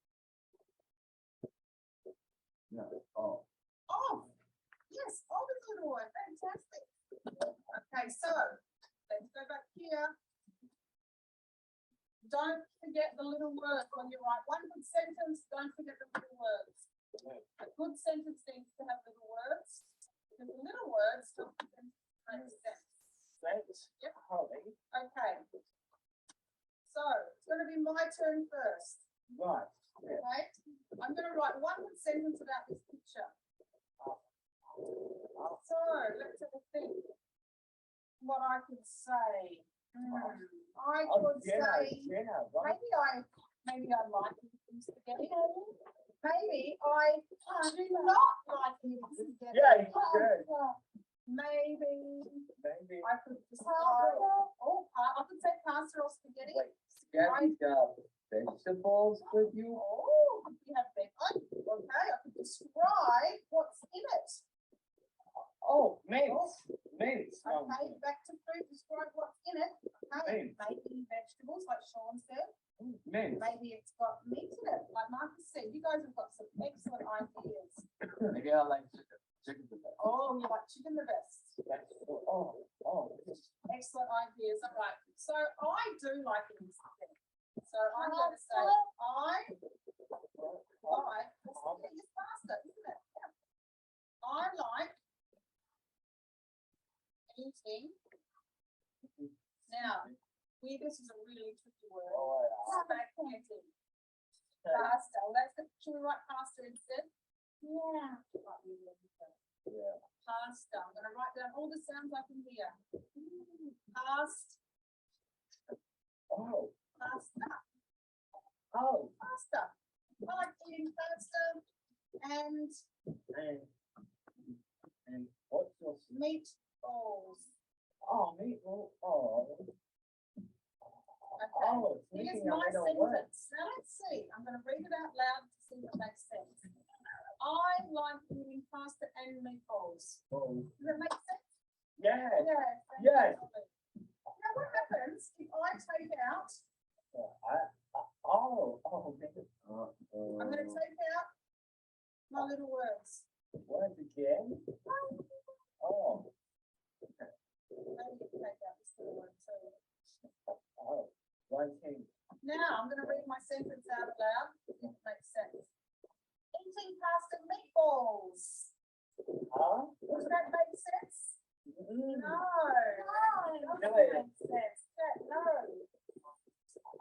No. Oh. Oh, yes. Oh, is a little word. Fantastic. Okay, so let's go back here. Don't forget the little words when you write one good sentence. Don't forget the little words. A good sentence needs to have little words. Because the little words help the sentence make sense. Thanks. Yep. Holly. Okay. So it's going to be my turn first. Right. Yeah. Okay. I'm going to write one good sentence about this picture. So let's have a think. What I could say. I could say maybe I like eating spaghetti. Maybe I do not like eating spaghetti. Yeah, you should. Maybe I could describe. I could say pasta or spaghetti. Wait, spaghetti got vegetables with you? Oh, you have bacon. Okay, I could describe what's in it. Oh, mince. Mince. Okay, back to food, describe what's in it. Okay, Mince. maybe vegetables, like Sean said. Mince. Maybe it's got meat in it, like Marcus said. You guys have got some excellent ideas. Maybe I like chicken. Chicken the best. Oh, you like chicken the best. Oh. Excellent ideas. All right. So I do like eating spaghetti. So I'm going to say spaghetti is pasta, isn't it? Yeah. I like eating. Now, This is a really tricky word. Oh, Spaghetti. Pasta. Well, that's the, should we write pasta instead? Yeah. yeah. Pasta. I'm going to write down all the sounds I can hear. Past. Oh, Pasta. oh, Pasta. I like eating pasta and and what's your meatballs. oh meatball? Oh, Okay. oh, it's Here's making a my little word. sentence. Now let's see. I'm going to read it out loud to see what makes sense. I like eating pasta and meatballs. Oh, Does that make sense? yeah. Yeah. Yes. Now what happens if I take out, Oh, I'm going to take out my little words. words again. Oh, Maybe you can take out this little word too. oh, one thing. Now I'm going to read my sentence out loud. If it makes sense. Eating pasta and meatballs. Huh? Does that make sense? Mm. No. It doesn't No. make sense. No.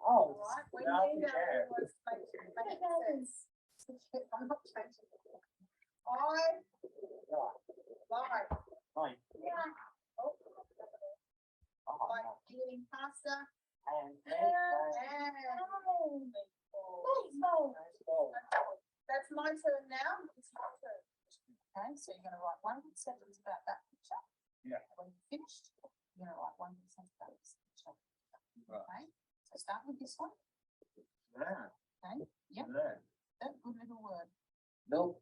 Oh, All right. We now need we our can. words to make sense. I'm not changing it. I like. Fine. Oh, Oh, like eating pasta and and meatballs. That's my turn now. It's my turn. Okay, so you're going to write one good sentence about that picture. Yeah. When you're finished, you're going to write one good sentence about this picture. Right. Okay, so start with this one. yeah. Okay, yep, Yeah. that good little word. Nope.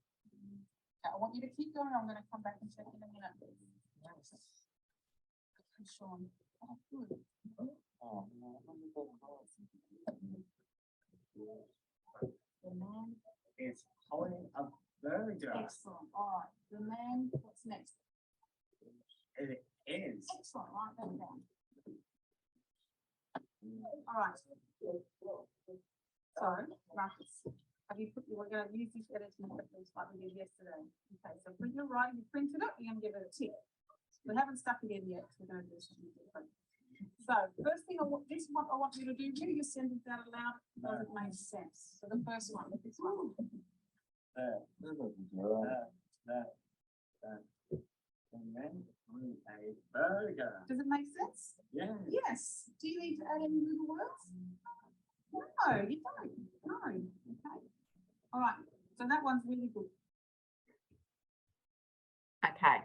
Okay, I want you to keep going. I'm going to come back and check in a minute. Okay, Sean. Oh, good. Oh, The man. it's holding a burger. Excellent. All right. The man. What's next? It is. Excellent. Write that down. All right. So, Marcus, have you put, we're going to use this editing technique like we did yesterday. Okay, so when you're writing, you printed it, you're going to give it a tick. We haven't stuck it in yet, so we're going to do something different. So, first thing I want, this is what I want you to do, read your sentence out loud, does it make sense? So the first one, this one. And then a burger. Does it make sense? Yeah. Yes. Do you need to add any little words? No, you don't. No. Okay. All right. So that one's really good. Okay.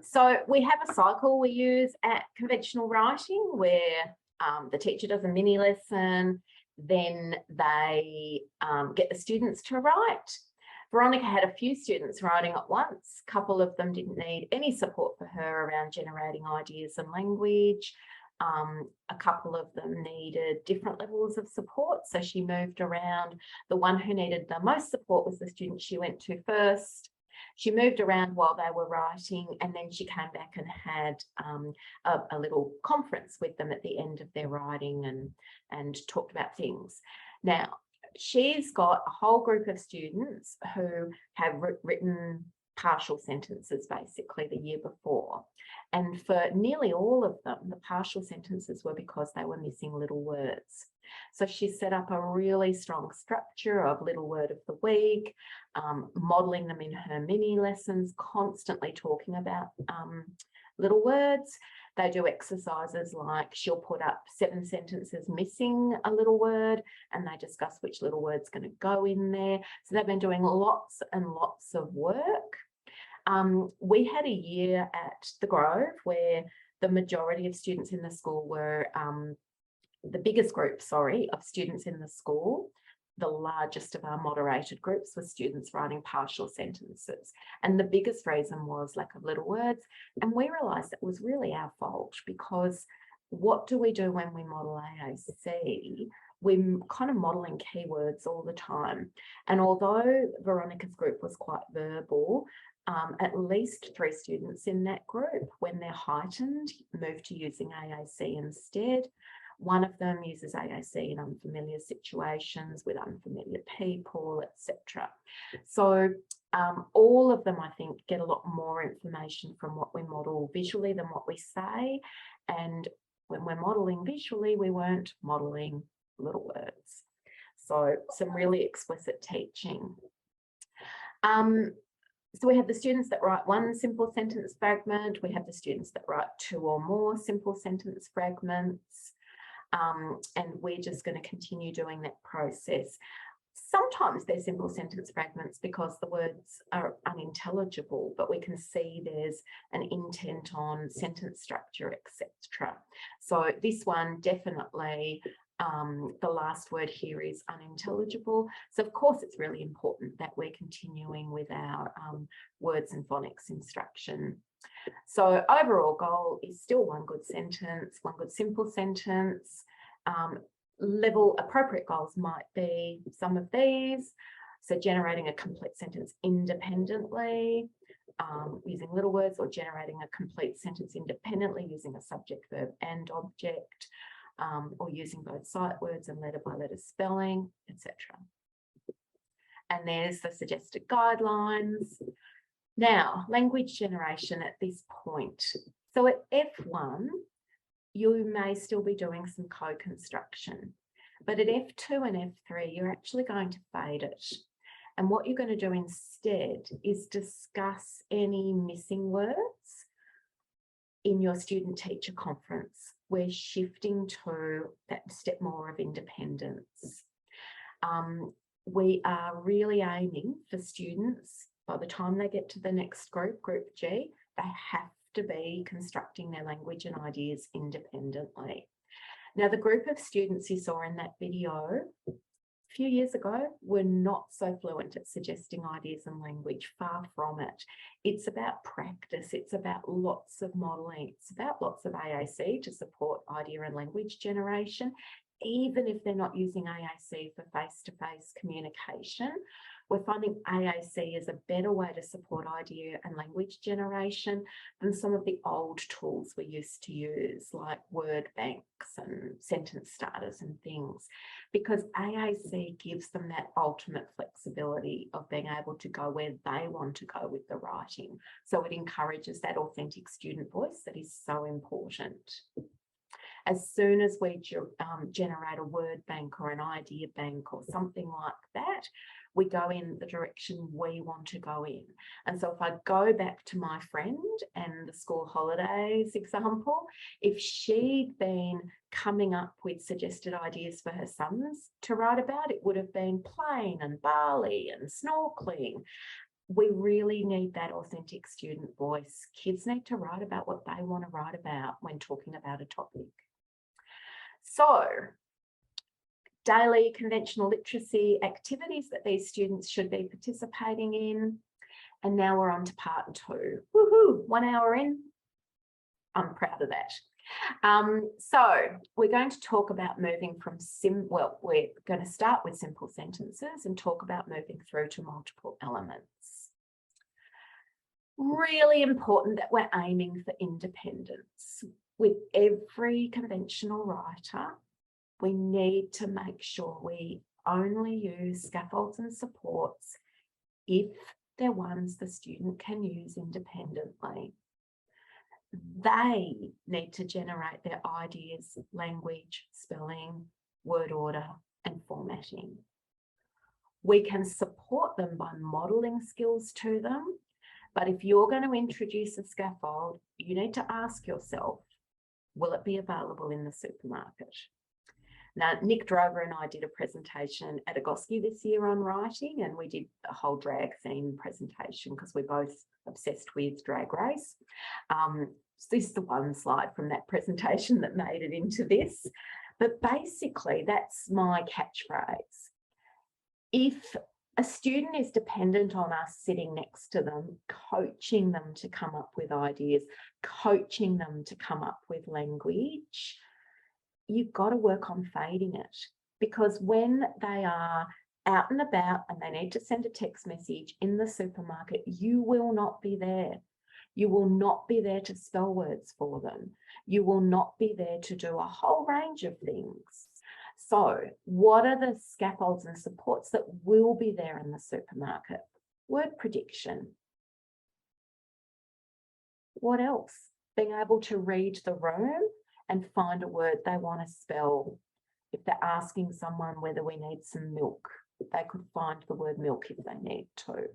So we have a cycle we use at conventional writing where the teacher does a mini lesson, then they get the students to write. Veronica had a few students writing at once. A couple of them didn't need any support for her around generating ideas and language. A couple of them needed different levels of support, so she moved around. The one who needed the most support was the student she went to first. She moved around while they were writing, and then she came back and had a little conference with them at the end of their writing and talked about things. Now, she's got a whole group of students who have written partial sentences basically the year before. And for nearly all of them, the partial sentences were because they were missing little words. So she set up a really strong structure of little word of the week, modelling them in her mini lessons, constantly talking about little words. They do exercises like she'll put up 7 sentences missing a little word and they discuss which little word's going to go in there. So they've been doing lots and lots of work. We had a year at the Grove where the majority of students in the school were, the biggest group, of students in the school, the largest of our moderated groups was students writing partial sentences. And the biggest reason was lack of little words. And we realised it was really our fault because what do we do when we model AAC? We're kind of modelling keywords all the time. And although Veronica's group was quite verbal, at least 3 students in that group, when they're heightened, move to using AAC instead. One of them uses AAC in unfamiliar situations with unfamiliar people, etc. So all of them, I think, get a lot more information from what we model visually than what we say. And when we're modelling visually, we weren't modelling little words. So some really explicit teaching. So we have the students that write one simple sentence fragment. We have the students that write 2 or more simple sentence fragments. And we're just going to continue doing that process. Sometimes they're simple sentence fragments because the words are unintelligible, but we can see there's an intent on sentence structure, etc. So this one definitely, the last word here is unintelligible. So of course it's really important that we're continuing with our words and phonics instruction. So overall goal is still one good sentence, one good simple sentence. Level appropriate goals might be some of these. So generating a complete sentence independently, using little words, or generating a complete sentence independently using a subject, verb and object, or using both sight words and letter by letter spelling, etc. And there's the suggested guidelines. Now, language generation at this point. So at F1, you may still be doing some co-construction, but at F2 and F3, you're actually going to fade it. And what you're going to do instead is discuss any missing words in your student-teacher conference. We're shifting to that step more of independence. We are really aiming for students, by the time they get to the next group, Group G, they have to be constructing their language and ideas independently. Now, the group of students you saw in that video a few years ago were not so fluent at suggesting ideas and language, far from it. It's about practice, it's about lots of modelling, it's about lots of AAC to support idea and language generation. Even if they're not using AAC for face-to-face communication, we're finding AAC is a better way to support idea and language generation than some of the old tools we used to use, like word banks and sentence starters and things, because AAC gives them that ultimate flexibility of being able to go where they want to go with the writing. So it encourages that authentic student voice that is so important. As soon as we generate a word bank or an idea bank or something like that, we go in the direction we want to go in. And so if I go back to my friend and the school holidays example, if she'd been coming up with suggested ideas for her sons to write about, it would have been plane and Bali and snorkeling. We really need that authentic student voice. Kids need to write about what they want to write about when talking about a topic. So, daily conventional literacy activities that these students should be participating in. And now we're on to part 2. Woohoo, 1 hour in. I'm proud of that. So we're going to talk about moving from we're going to start with simple sentences and talk about moving through to multiple elements. Really important that we're aiming for independence. With every conventional writer, we need to make sure we only use scaffolds and supports if they're ones the student can use independently. They need to generate their ideas, language, spelling, word order, and formatting. We can support them by modelling skills to them, but if you're going to introduce a scaffold, you need to ask yourself, will it be available in the supermarket? Now, Nick Drover and I did a presentation at Agoski this year on writing, and we did a whole drag theme presentation because we're both obsessed with Drag Race. So this is the one slide from that presentation that made it into this. But basically, that's my catchphrase. If a student is dependent on us sitting next to them, coaching them to come up with ideas, coaching them to come up with language, you've got to work on fading it, because when they are out and about and they need to send a text message in the supermarket, you will not be there. You will not be there to spell words for them. You will not be there to do a whole range of things. So what are the scaffolds and supports that will be there in the supermarket? Word prediction. What else? Being able to read the room and find a word they want to spell. If they're asking someone whether we need some milk, they could find the word milk if they need to.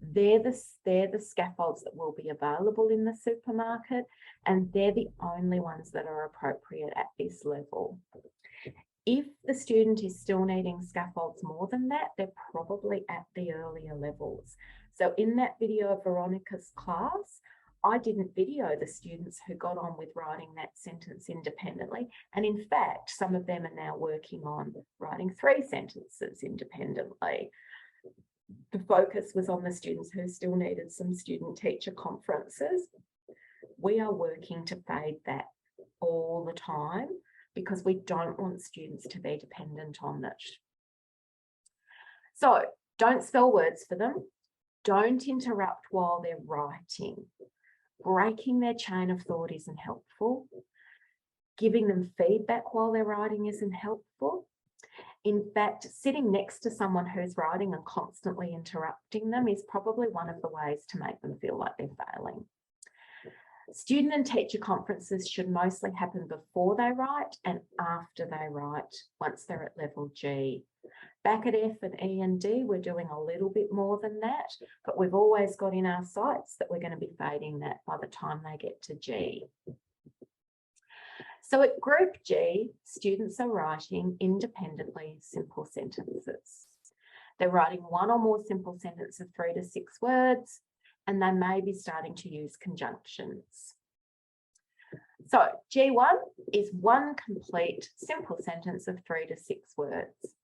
They're the scaffolds that will be available in the supermarket, and they're the only ones that are appropriate at this level. If the student is still needing scaffolds more than that, they're probably at the earlier levels. So in that video of Veronica's class, I didn't video the students who got on with writing that sentence independently. And in fact, some of them are now working on writing 3 sentences independently. The focus was on the students who still needed some student-teacher conferences. We are working to fade that all the time because we don't want students to be dependent on it. So don't spell words for them. Don't interrupt while they're writing. Breaking their chain of thought isn't helpful. Giving them feedback while they're writing isn't helpful. In fact, sitting next to someone who's writing and constantly interrupting them is probably one of the ways to make them feel like they're failing. Student and teacher conferences should mostly happen before they write and after they write, once they're at level G. Back at F and E and D, we're doing a little bit more than that, but we've always got in our sights that we're going to be fading that by the time they get to G. So at group G, students are writing independently simple sentences. They're writing 1 or more simple sentences of 3 to 6 words, and they may be starting to use conjunctions. So G1 is 1 complete simple sentence of 3 to 6 words.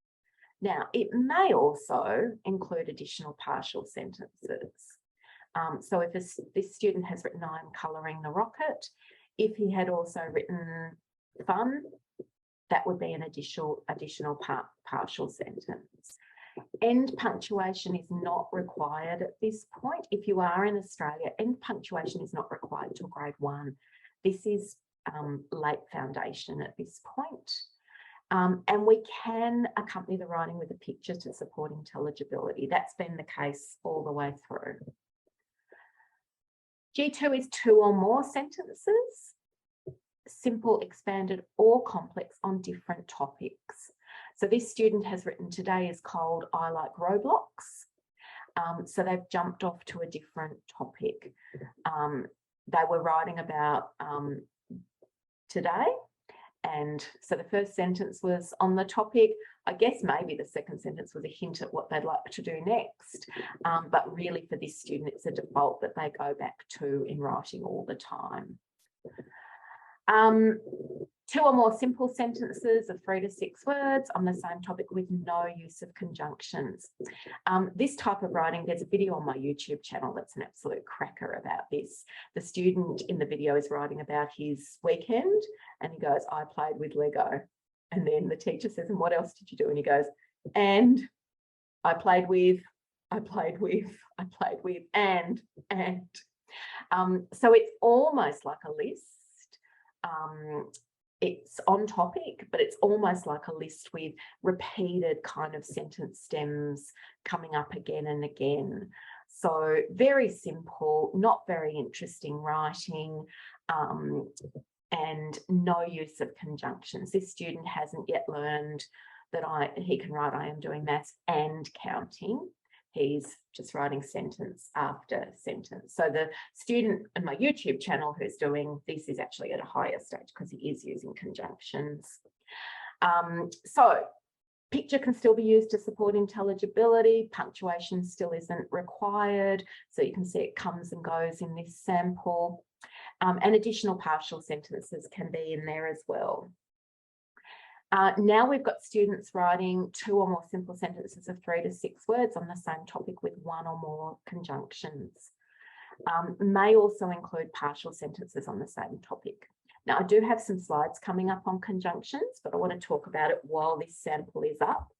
Now, it may also include additional partial sentences. So if this student has written, "I'm colouring the rocket," if he had also written "fun," that would be an additional partial sentence. End punctuation is not required at this point. If you are in Australia, end punctuation is not required till grade 1. This is late foundation at this point. And we can accompany the writing with a picture to support intelligibility. That's been the case all the way through. G2 is 2 or more sentences, simple, expanded, or complex on different topics. So this student has written, "Today is cold, I like Roblox." So they've jumped off to a different topic. They were writing about today. And so the first sentence was on the topic. I guess maybe the second sentence was a hint at what they'd like to do next. But really for this student, it's a default that they go back to in writing all the time. 2 or more simple sentences of 3 to 6 words on the same topic with no use of conjunctions. This type of writing, there's a video on my YouTube channel that's an absolute cracker about this. The student in the video is writing about his weekend and he goes, "I played with Lego." And then the teacher says, "And what else did you do?" And he goes, "And I played with, and. So it's almost like a list. It's on topic, but it's almost like a list with repeated kind of sentence stems coming up again and again. So very simple, not very interesting writing, and no use of conjunctions. This student hasn't yet learned that he can write, "I am doing maths and counting." He's just writing sentence after sentence. So the student in my YouTube channel who's doing this is actually at a higher stage because he is using conjunctions. So picture can still be used to support intelligibility. Punctuation still isn't required. So you can see it comes and goes in this sample. And additional partial sentences can be in there as well. Now we've got students writing 2 or more simple sentences of 3 to 6 words on the same topic with 1 or more conjunctions. May also include partial sentences on the same topic. Now I do have some slides coming up on conjunctions, but I want to talk about it while this sample is up.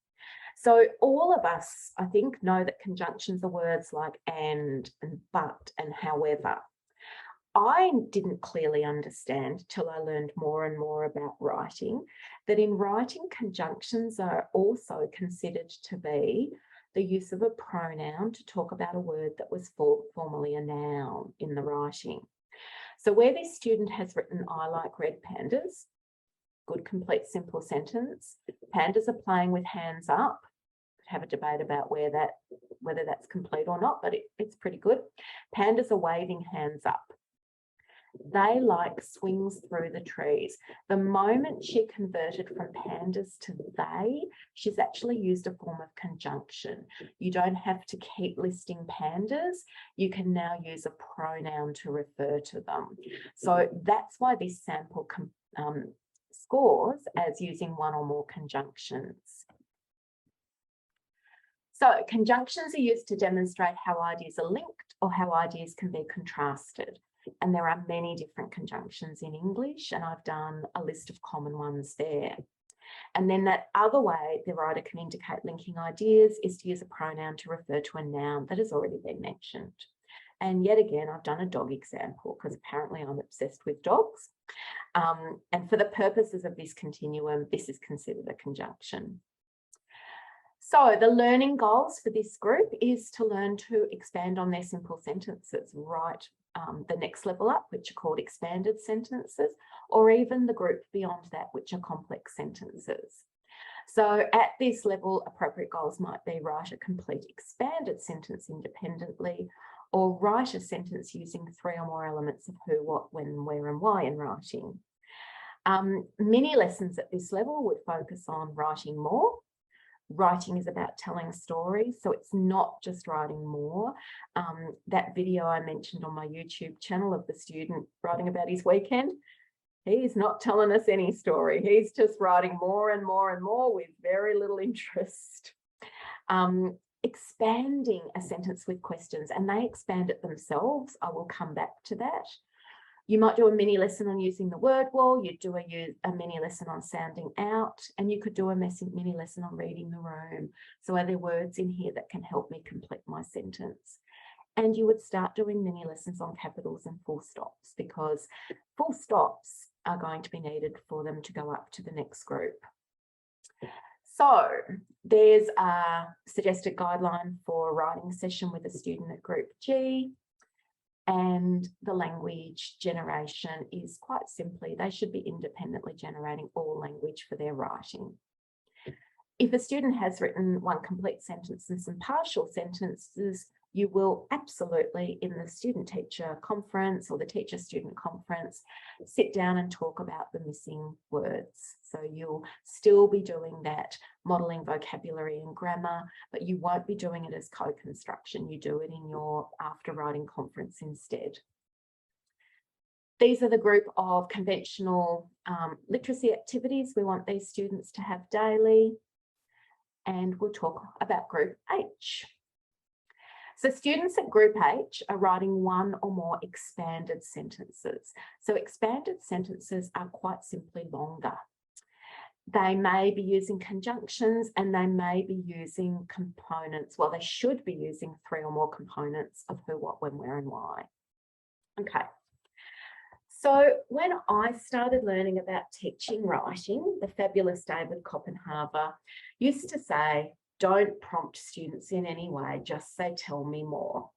So all of us, I think, know that conjunctions are words like and but and however. I didn't clearly understand till I learned more and more about writing that in writing, conjunctions are also considered to be the use of a pronoun to talk about a word that was formerly a noun in the writing. So where this student has written, I like red pandas, good, complete, simple sentence. Pandas are playing with hands up. Have a debate about whether that's complete or not, but it's pretty good. Pandas are waving hands up. They like swings through the trees. The moment she converted from pandas to they, she's actually used a form of conjunction. You don't have to keep listing pandas. You can now use a pronoun to refer to them. So that's why this sample scores as using one or more conjunctions. So conjunctions are used to demonstrate how ideas are linked or how ideas can be contrasted. And there are many different conjunctions in English, and I've done a list of common ones there. And then that other way the writer can indicate linking ideas is to use a pronoun to refer to a noun that has already been mentioned. And yet again, I've done a dog example because apparently I'm obsessed with dogs. And for the purposes of this continuum, this is considered a conjunction. So the learning goals for this group is to learn to expand on their simple sentences, write the next level up, which are called expanded sentences, or even the group beyond that, which are complex sentences. So at this level, appropriate goals might be write a complete expanded sentence independently, or write a sentence using 3 or more elements of who, what, when, where, and why in writing. Mini lessons at this level would focus on writing more. Writing is about telling stories, so it's not just writing more. That video I mentioned on my YouTube channel of the student writing about his weekend, he's not telling us any story. He's just writing more and more and more with very little interest. Expanding a sentence with questions, and they expand it themselves. I will come back to that. You might do a mini lesson on using the word wall. You'd do a mini lesson on sounding out, and you could do a mini lesson on reading the room. So are there words in here that can help me complete my sentence? And you would start doing mini lessons on capitals and full stops, because full stops are going to be needed for them to go up to the next group. So there's a suggested guideline for a writing session with a student at group G. And the language generation is quite simply, they should be independently generating all language for their writing. If a student has written one complete sentence and some partial sentences, you will absolutely, in the student-teacher conference or the teacher-student conference, sit down and talk about the missing words. So you'll still be doing that, modelling vocabulary and grammar, but you won't be doing it as co-construction. You do it in your after writing conference instead. These are the group of conventional literacy activities we want these students to have daily. And we'll talk about group H. So students at group H are writing one or more expanded sentences. So expanded sentences are quite simply longer. They may be using conjunctions, and they may be using components. Well, they should be using 3 or more components of who, what, when, where, and why. Okay. So when I started learning about teaching writing, the fabulous David Koppenhaver used to say, don't prompt students in any way, just say, tell me more.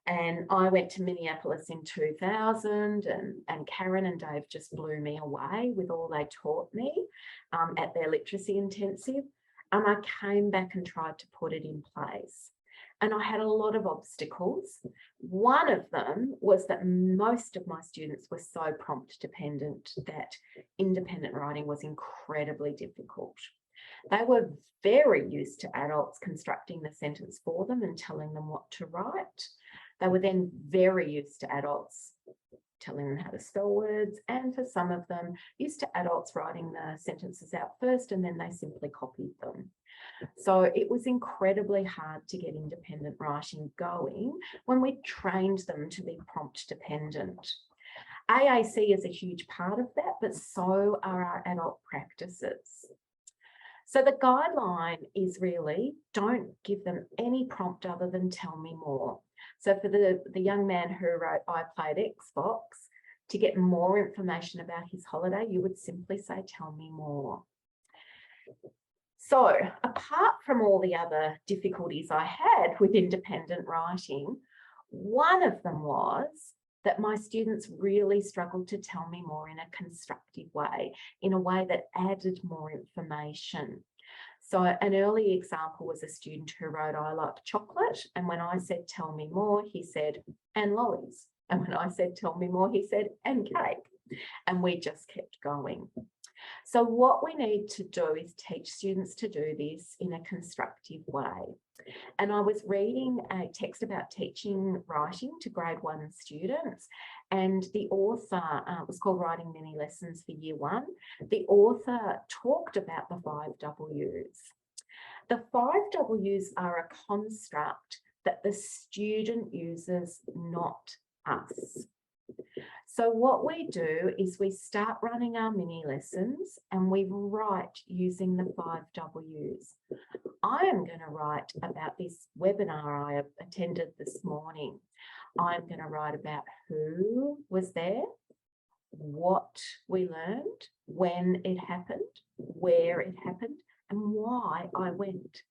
And I went to Minneapolis in 2000, and Karen and Dave just blew me away with all they taught me at their literacy intensive. And I came back and tried to put it in place. And I had a lot of obstacles. One of them was that most of my students were so prompt dependent that independent writing was incredibly difficult. They were very used to adults constructing the sentence for them and telling them what to write. They were then very used to adults telling them how to spell words, and for some of them, used to adults writing the sentences out first and then they simply copied them. So it was incredibly hard to get independent writing going when we trained them to be prompt dependent. AAC is a huge part of that, but so are our adult practices. So the guideline is really, don't give them any prompt other than tell me more. So for the young man who wrote, I played Xbox, to get more information about his holiday, you would simply say, tell me more. So apart from all the other difficulties I had with independent writing, one of them was that my students really struggled to tell me more in a constructive way, in a way that added more information. So an early example was a student who wrote, "I like chocolate." And when I said, "Tell me more," he said, "And lollies." And when I said, "Tell me more," he said, "And cake." And we just kept going. So what we need to do is teach students to do this in a constructive way. And I was reading a text about teaching writing to grade 1 students, and the author, was called Writing Mini Lessons for Year 1. The author talked about the 5 W's. The 5 W's are a construct that the student uses, not us. So what we do is we start running our mini lessons and we write using the 5 W's. I am going to write about this webinar I attended this morning. I'm going to write about who was there, what we learned, when it happened, where it happened, and why I went.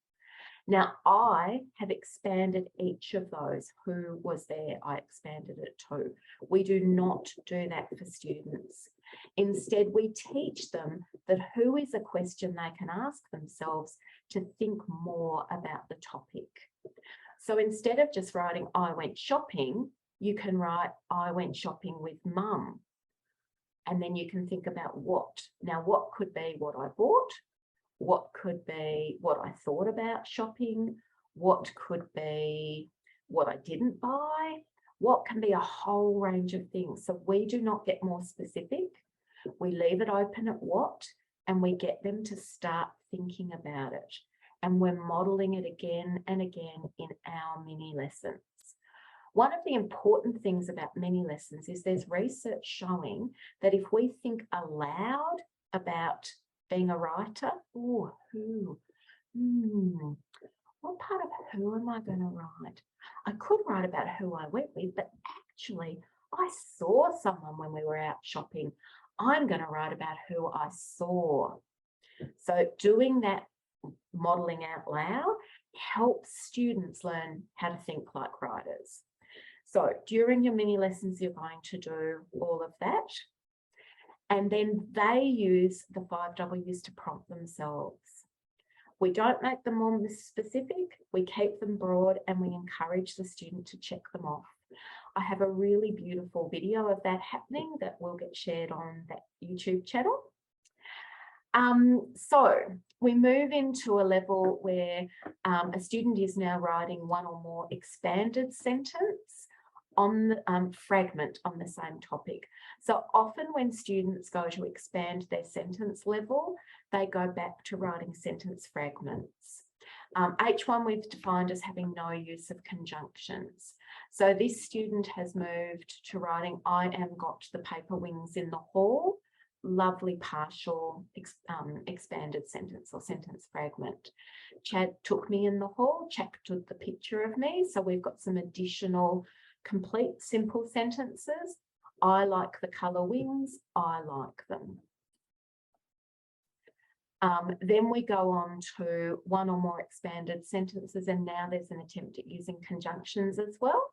Now, I have expanded each of those. Who was there? I expanded it too. We do not do that for students. Instead, we teach them that who is a question they can ask themselves to think more about the topic. So instead of just writing, "I went shopping," you can write, "I went shopping with Mum." And then you can think about what. Now, what could be what I bought? What could be what I thought about shopping? What could be what I didn't buy? What can be a whole range of things. So we do not get more specific. We leave it open at what, and we get them to start thinking about it. And we're modeling it again and again in our mini lessons. One of the important things about mini lessons is there's research showing that if we think aloud about being a writer, what part of who am I going to write? I could write about who I went with, but actually I saw someone when we were out shopping. I'm going to write about who I saw. So doing that modelling out loud helps students learn how to think like writers. So during your mini lessons, you're going to do all of that. And then they use the 5 W's to prompt themselves. We don't make them more specific, we keep them broad, and we encourage the student to check them off. I have a really beautiful video of that happening that will get shared on that YouTube channel. So we move into a level where a student is now writing one or more expanded sentence on the fragment on the same topic. So often when students go to expand their sentence level, they go back to writing sentence fragments. H1 we've defined as having no use of conjunctions. So this student has moved to writing, "I am got the paper wings in the hall." Lovely partial expanded sentence or sentence fragment. "Chad took me in the hall." Chad took the picture of me. So we've got some additional complete simple sentences. "I like the colour wings." I like them. Then we go on to one or more expanded sentences, and now there's an attempt at using conjunctions as well.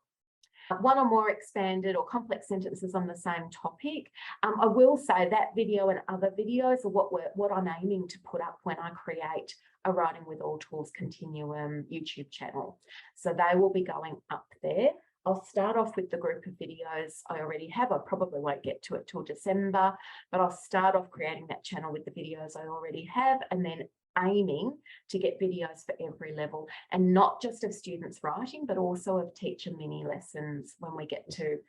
One or more expanded or complex sentences on the same topic. I will say that video and other videos are what I'm aiming to put up when I create a Writing with All Tools Continuum YouTube channel. So they will be going up there. I'll start off with the group of videos I already have. I probably won't get to it till December, but I'll start off creating that channel with the videos I already have, and then aiming to get videos for every level, and not just of students writing, but also of teacher mini lessons when we get to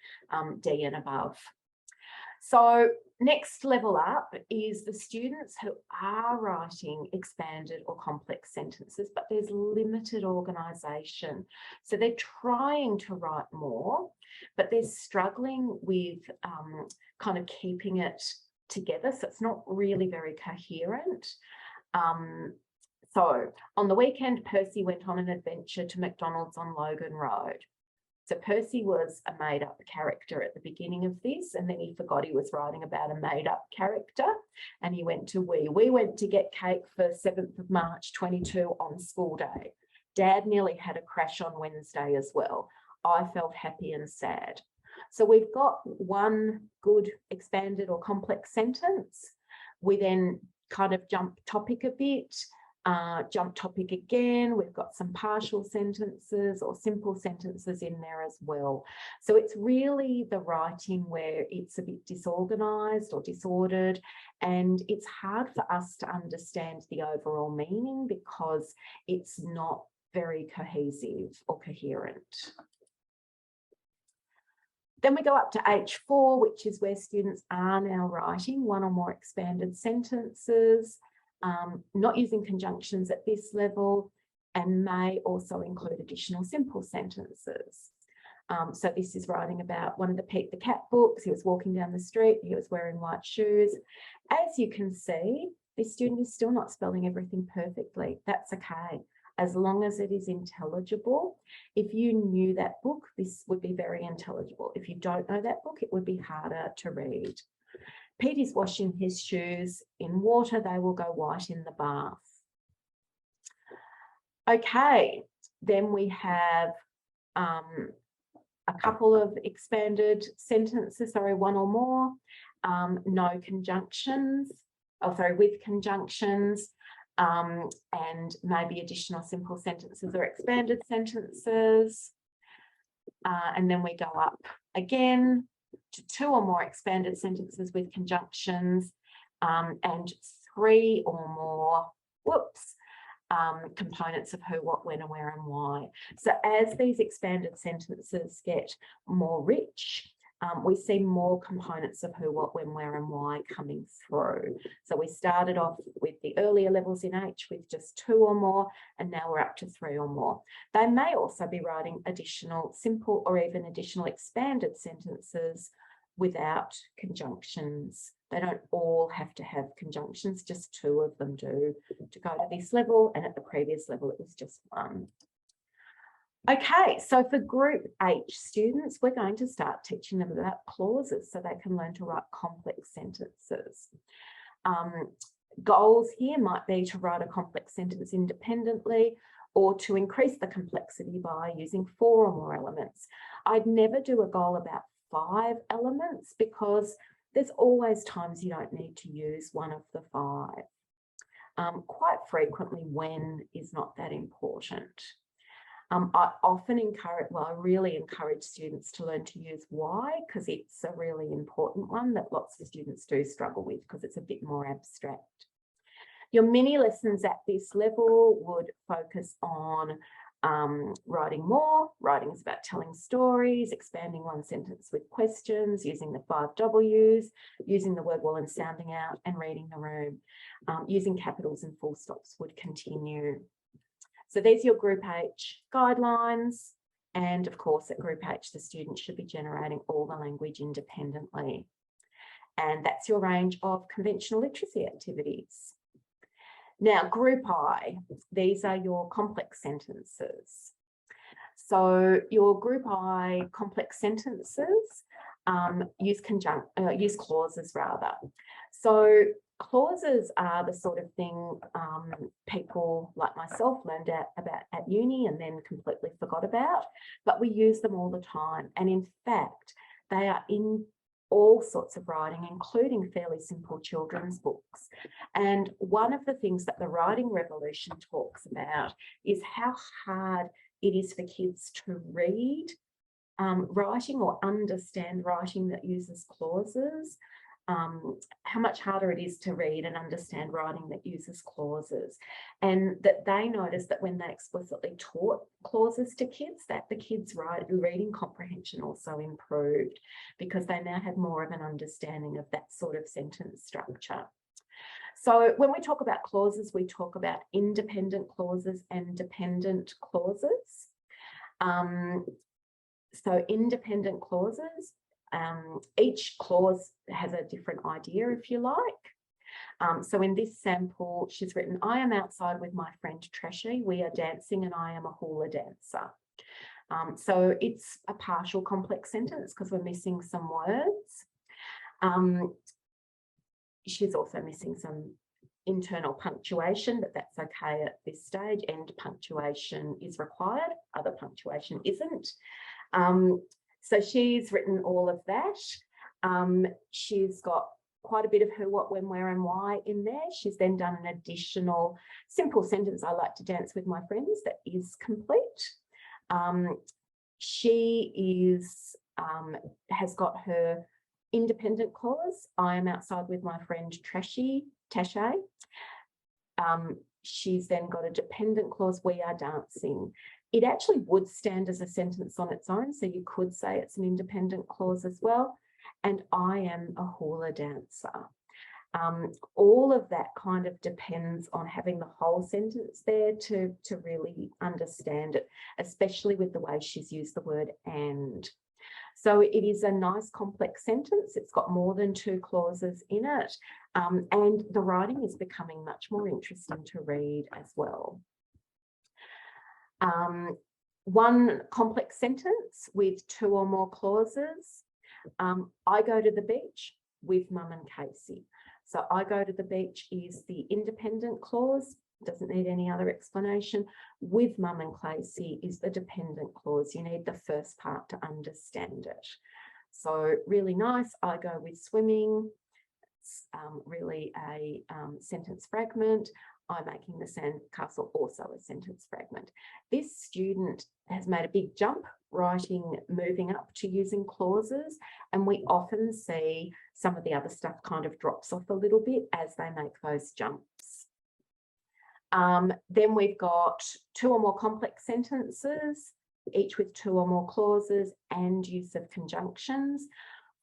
D and above. So next level up is the students who are writing expanded or complex sentences, but there's limited organisation. So they're trying to write more, but they're struggling with kind of keeping it together. So it's not really very coherent. So on the weekend, Percy went on an adventure to McDonald's on Logan Road. So Percy was a made-up character at the beginning of this, and then he forgot he was writing about a made-up character, and he went to We went to get cake for 7th of March 22 on school day. Dad nearly had a crash on Wednesday as well. I felt happy and sad. So we've got one good expanded or complex sentence. We then kind of jump topic a bit, jump topic again. We've got some partial sentences or simple sentences in there as well. So it's really the writing where it's a bit disorganized or disordered, and it's hard for us to understand the overall meaning because it's not very cohesive or coherent. Then we go up to H4, which is where students are now writing one or more expanded sentences, not using conjunctions at this level, and may also include additional simple sentences. So this is writing about one of the Pete the Cat books. He was walking down the street, he was wearing white shoes. As you can see, this student is still not spelling everything perfectly. That's okay, as long as it is intelligible. If you knew that book, this would be very intelligible. If you don't know that book, it would be harder to read. Pete is washing his shoes in water. They will go white in the bath. Okay, then we have a couple of expanded sentences, sorry, one or more, no conjunctions, with conjunctions, and maybe additional simple sentences or expanded sentences. And then we go up again to 2 or more expanded sentences with conjunctions, and 3 or more, components of who, what, when, and where, and why. So as these expanded sentences get more rich, we see more components of who, what, when, where, and why coming through. So we started off with the earlier levels in H with just 2 or more, and now we're up to 3 or more. They may also be writing additional simple or even additional expanded sentences without conjunctions. They don't all have to have conjunctions, just 2 of them do to go to this level, and at the previous level it was just 1. Okay, so for group H students, we're going to start teaching them about clauses so they can learn to write complex sentences. Goals here might be to write a complex sentence independently, or to increase the complexity by using 4 or more elements. I'd never do a goal about 5 elements because there's always times you don't need to use one of the 5. Quite frequently, when is not that important. I often encourage, well, I really encourage students to learn to use why, because it's a really important one that lots of students do struggle with because it's a bit more abstract. Your mini lessons at this level would focus on writing more. Writing is about telling stories, expanding one sentence with questions, using the 5 Ws, using the word wall and sounding out, and reading the room. Using capitals and full stops would continue. So there's your Group H guidelines. And of course, at Group H, the student should be generating all the language independently. And that's your range of conventional literacy activities. Now, Group I, these are your complex sentences. So your Group I complex sentences use clauses rather. So clauses are the sort of thing people like myself learned about at uni and then completely forgot about, but we use them all the time. And in fact, they are in all sorts of writing, including fairly simple children's books. And one of the things that the writing revolution talks about is how hard it is for kids to read writing or understand writing that uses clauses. How much harder it is to read and understand writing that uses clauses, and that they noticed that when they explicitly taught clauses to kids, that the kids' reading comprehension also improved because they now have more of an understanding of that sort of sentence structure. So when we talk about clauses, we talk about independent clauses and dependent clauses. So independent clauses, each clause has a different idea, if you like. So in this sample, she's written, I am outside with my friend Trashy. We are dancing and I am a hula dancer. So it's a partial complex sentence because we're missing some words. She's also missing some internal punctuation, but that's okay at this stage. End punctuation is required, other punctuation isn't. So she's written all of that. She's got quite a bit of who, what, when, where, and why in there. She's then done an additional simple sentence, I like to dance with my friends, that is complete. She has got her independent clause. I am outside with my friend Tashay. She's then got a dependent clause, we are dancing. It actually would stand as a sentence on its own, so you could say it's an independent clause as well. And I am a hula dancer. All of that kind of depends on having the whole sentence there to really understand it, especially with the way she's used the word and. So it is a nice complex sentence. It's got more than 2 clauses in it. And the writing is becoming much more interesting to read as well. One complex sentence with 2 or more clauses. I go to the beach with Mum and Casey. So I go to the beach is the independent clause, doesn't need any other explanation. With Mum and Casey is the dependent clause. You need the first part to understand it. So really nice. I go with swimming. It's really a sentence fragment. I'm making the sandcastle also a sentence fragment. This student has made a big jump moving up to using clauses, and we often see some of the other stuff kind of drops off a little bit as they make those jumps. Then we've got 2 or more complex sentences, each with 2 or more clauses and use of conjunctions.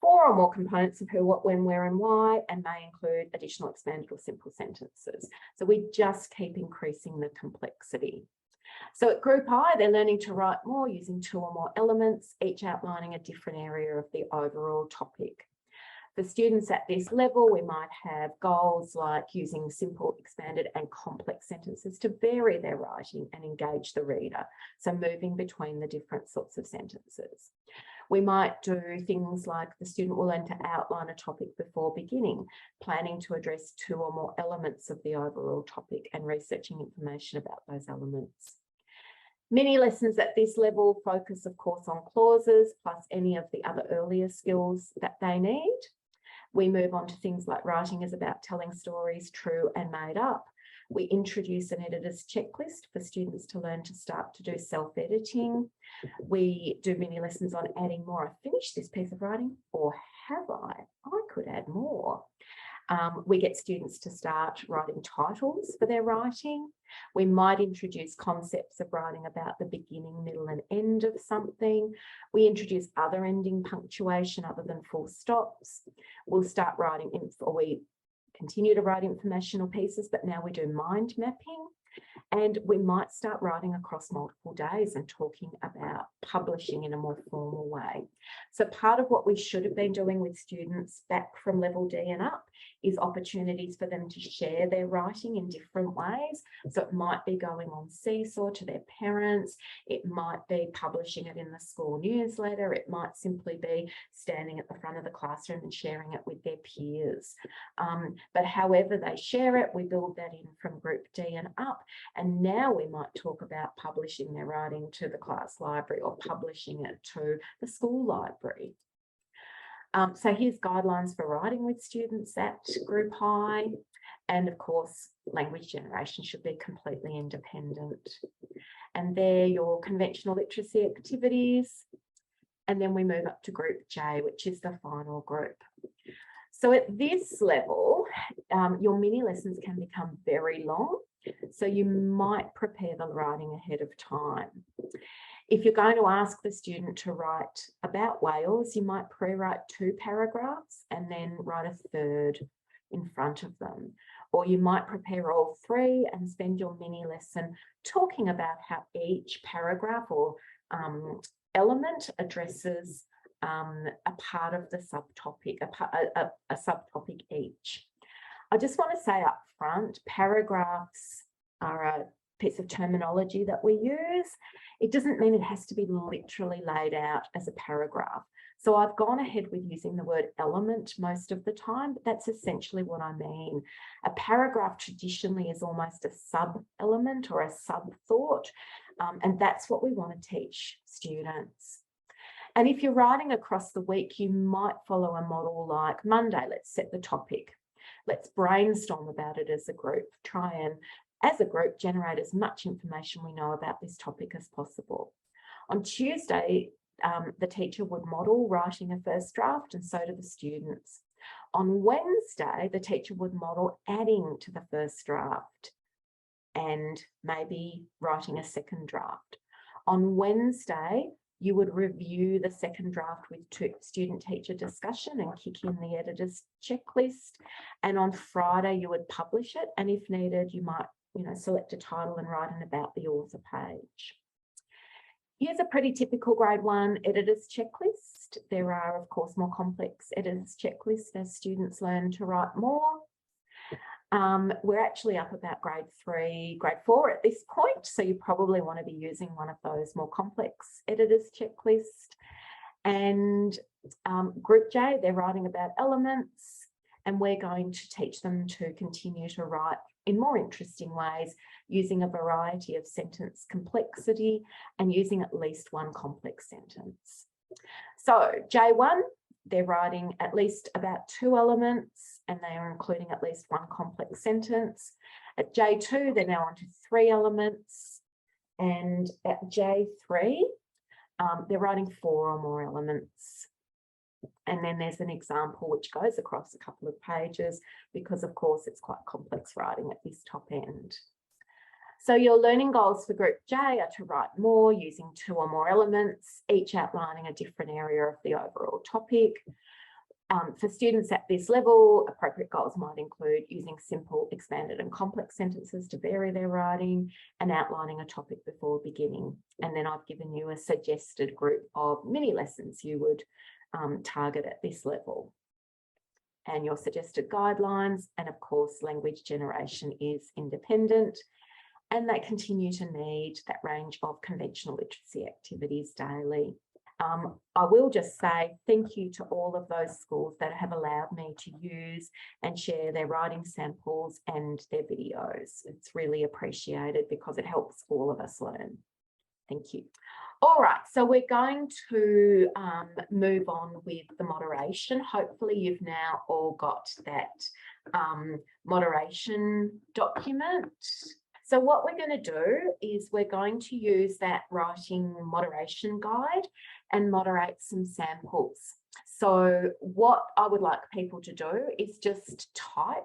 4 or more components of who, what, when, where, and why, and may include additional expanded or simple sentences. So we just keep increasing the complexity. So at Group I, they're learning to write more using 2 or more elements, each outlining a different area of the overall topic. For students at this level, we might have goals like using simple, expanded, and complex sentences to vary their writing and engage the reader. So moving between the different sorts of sentences. We might do things like the student will learn to outline a topic before beginning, planning to address 2 or more elements of the overall topic and researching information about those elements. Many lessons at this level focus, of course, on clauses plus any of the other earlier skills that they need. We move on to things like writing is about telling stories true and made up. We introduce an editor's checklist for students to learn to start to do self-editing. We do mini lessons on adding more. I finished this piece of writing, or have I? I could add more. We get students to start writing titles for their writing. We might introduce concepts of writing about the beginning, middle, and end of something. We introduce other ending punctuation other than full stops. We'll start writing, or we continue to write informational pieces, but now we do mind mapping. And we might start writing across multiple days and talking about publishing in a more formal way. So part of what we should have been doing with students back from level D and up is opportunities for them to share their writing in different ways. So it might be going on Seesaw to their parents. It might be publishing it in the school newsletter. It might simply be standing at the front of the classroom and sharing it with their peers. But however they share it, we build that in from Group D and up. And now we might talk about publishing their writing to the class library or publishing it to the school library. So here's guidelines for writing with students at Group I. And of course, language generation should be completely independent. And they're your conventional literacy activities. And then we move up to Group J, which is the final group. So at this level, your mini lessons can become very long. So you might prepare the writing ahead of time. If you're going to ask the student to write about Wales, you might pre-write 2 paragraphs and then write a 3rd in front of them. Or you might prepare all 3 and spend your mini lesson talking about how each paragraph or element addresses a part of the subtopic, a subtopic each. I just want to say up front, paragraphs are a piece of terminology that we use. It doesn't mean it has to be literally laid out as a paragraph. So I've gone ahead with using the word element most of the time, but that's essentially what I mean. A paragraph traditionally is almost a sub-element or a sub-thought, and that's what we want to teach students. And if you're writing across the week, you might follow a model like Monday, let's set the topic. Let's brainstorm about it as a group, try and, as a group, generate as much information we know about this topic as possible. On Tuesday, the teacher would model writing a first draft, and so do the students. On Wednesday, the teacher would model adding to the first draft and maybe writing a second draft. On Wednesday, you would review the second draft with student-teacher discussion and kick in the editor's checklist. And on Friday, you would publish it. And if needed, you might, select a title and write an about the author page. Here's a pretty typical grade 1 editor's checklist. There are, of course, more complex editor's checklists as students learn to write more. We're actually up about grade 3, grade 4 at this point, so you probably want to be using one of those more complex editor's checklist. And group J, they're writing about elements, and we're going to teach them to continue to write in more interesting ways, using a variety of sentence complexity and using at least one complex sentence. So J1, they're writing at least about 2 elements and they are including at least one complex sentence. At J2, they're now on to 3 elements. And at J3, they're writing 4 or more elements. And then there's an example which goes across a couple of pages because, of course, it's quite complex writing at this top end. So your learning goals for Group J are to write more using 2 or more elements, each outlining a different area of the overall topic. For students at this level, appropriate goals might include using simple, expanded and complex sentences to vary their writing and outlining a topic before beginning. And then I've given you a suggested group of mini lessons you would target at this level. And your suggested guidelines, and of course, language generation is independent, and they continue to need that range of conventional literacy activities daily. I will just say thank you to all of those schools that have allowed me to use and share their writing samples and their videos. It's really appreciated because it helps all of us learn. Thank you. All right, so we're going to move on with the moderation. Hopefully you've now all got that moderation document. So what we're going to do is we're going to use that writing moderation guide and moderate some samples. So what I would like people to do is just type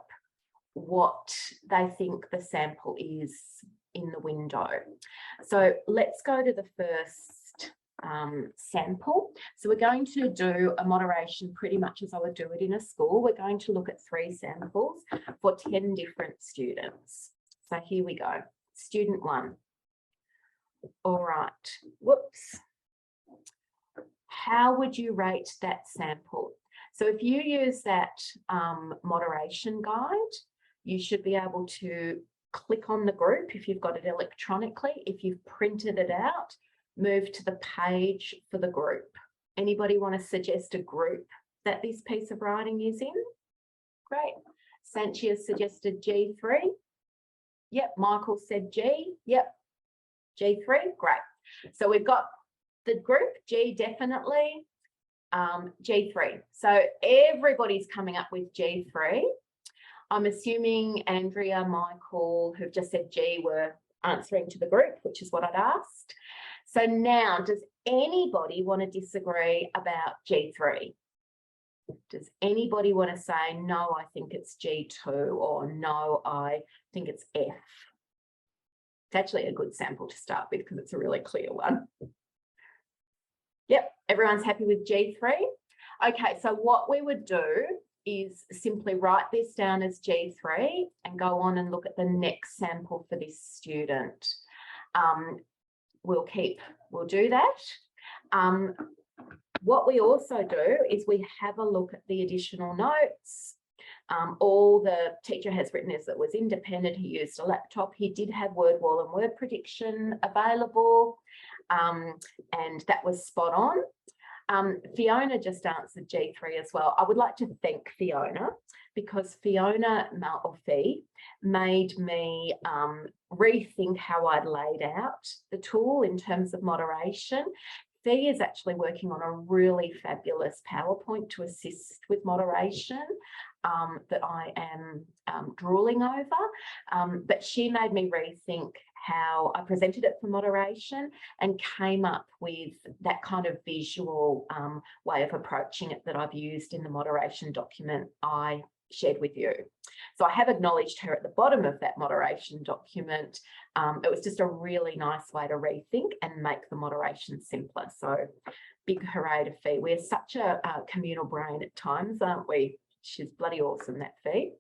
what they think the sample is in the window. So let's go to the first sample. So we're going to do a moderation pretty much as I would do it in a school. We're going to look at 3 samples for 10 different students. So here we go. Student 1. All right. Whoops. How would you rate that sample? So if you use that moderation guide, you should be able to click on the group if you've got it electronically. If you've printed it out, move to the page for the group. Anybody want to suggest a group that this piece of writing is in? Great. Sanchia suggested G3. Yep, Michael said G. Yep, G3, great. So we've got the group G definitely, G3. So everybody's coming up with G3. I'm assuming Andrea, Michael, who've just said G, were answering to the group, which is what I'd asked. So now, does anybody want to disagree about G3? Does anybody want to say, no, I think it's G2, or no, I think it's F? It's actually a good sample to start with because it's a really clear one. Yep, everyone's happy with G3. Okay, so what we would do is simply write this down as G3 and go on and look at the next sample for this student. We'll do that. What we also do is we have a look at the additional notes. All the teacher has written is that it was independent. He used a laptop. He did have word wall and word prediction available, and that was spot on. Fiona just answered G3 as well. I would like to thank Fiona because Fiona Malfi made me rethink how I'd laid out the tool in terms of moderation. Fee is actually working on a really fabulous PowerPoint to assist with moderation that I am drooling over. But she made me rethink how I presented it for moderation and came up with that kind of visual way of approaching it that I've used in the moderation document I shared with you. So I have acknowledged her at the bottom of that moderation document. It was just a really nice way to rethink and make the moderation simpler. So big hooray to Fee. We're such a communal brain at times, aren't we? She's bloody awesome, that Fee.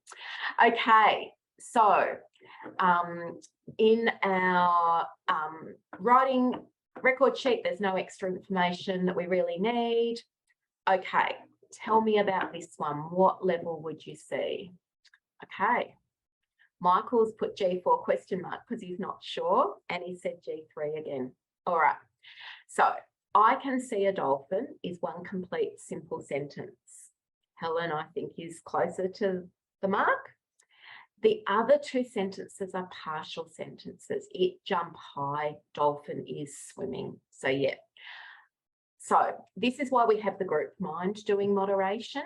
Okay, so in our writing record sheet, there's no extra information that we really need. Okay, tell me about this one. What level would you see? Okay, Michael's put G4 question mark because he's not sure, and he said G3 again. All right, so I can see a dolphin is one complete simple sentence. Helen, I think, is closer to the mark. The other two sentences are partial sentences. It jump high, dolphin is swimming. So yeah. So this is why we have the group mind doing moderation.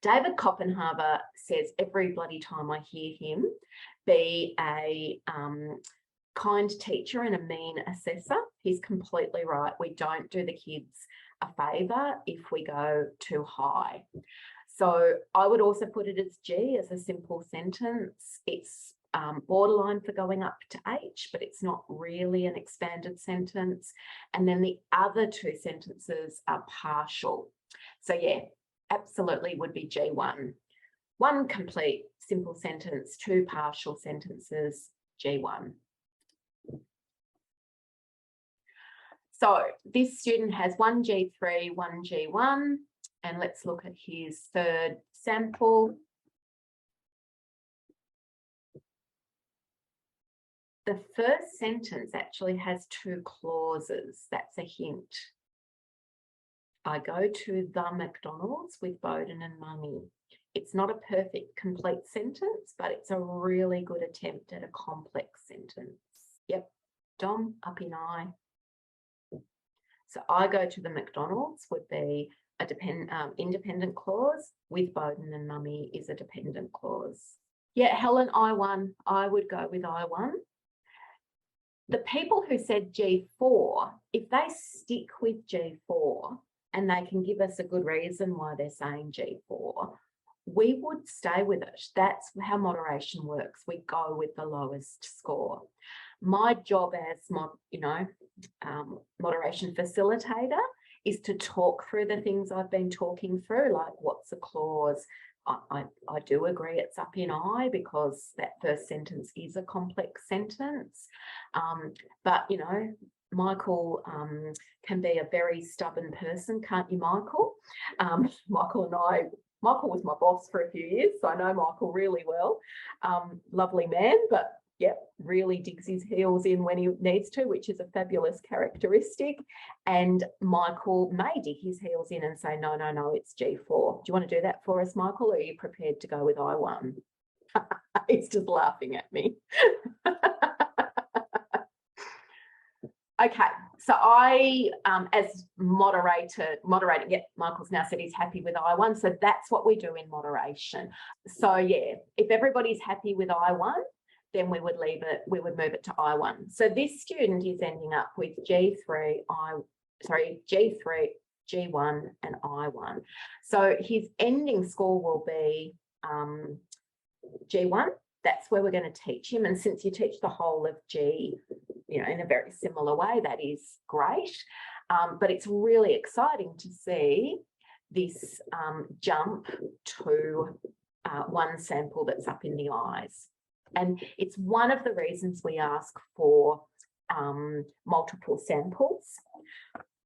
David Koppenhaver says every bloody time I hear him, be a kind teacher and a mean assessor. He's completely right. We don't do the kids a favour if we go too high. So I would also put it as G, as a simple sentence. It's borderline for going up to H, but it's not really an expanded sentence. And then the other two sentences are partial. So yeah, absolutely would be G1. One complete simple sentence, two partial sentences, G1. So this student has one G3, one G1, and let's look at his third sample. The first sentence actually has two clauses. That's a hint. I go to the McDonald's with Bowden and Mummy. It's not a perfect complete sentence, but it's a really good attempt at a complex sentence. Yep, Dom, up in I. So I go to the McDonald's would be a independent clause. With Bowden and Mummy is a dependent clause. Yeah, Helen, I1. I would go with I1. The people who said G4, if they stick with G4 and they can give us a good reason why they're saying G4, we would stay with it. That's how moderation works. We go with the lowest score. My job as moderation facilitator is to talk through the things I've been talking through, like what's a clause. I do agree it's up in I because that first sentence is a complex sentence. But, Michael can be a very stubborn person, can't you, Michael? Michael was my boss for a few years, so I know Michael really well. Lovely man, but yep, really digs his heels in when he needs to, which is a fabulous characteristic. And Michael may dig his heels in and say, no, it's G4. Do you want to do that for us, Michael? Or are you prepared to go with I1? He's just laughing at me. Okay, so I, as moderating, yeah, Michael's now said he's happy with I1. So that's what we do in moderation. So yeah, if everybody's happy with I1, then we would leave it, we would move it to I1. So this student is ending up with G3, G1 and I1. So his ending score will be G1. That's where we're going to teach him. And since you teach the whole of G, in a very similar way, that is great. But it's really exciting to see this jump to one sample that's up in the eyes. And it's one of the reasons we ask for multiple samples.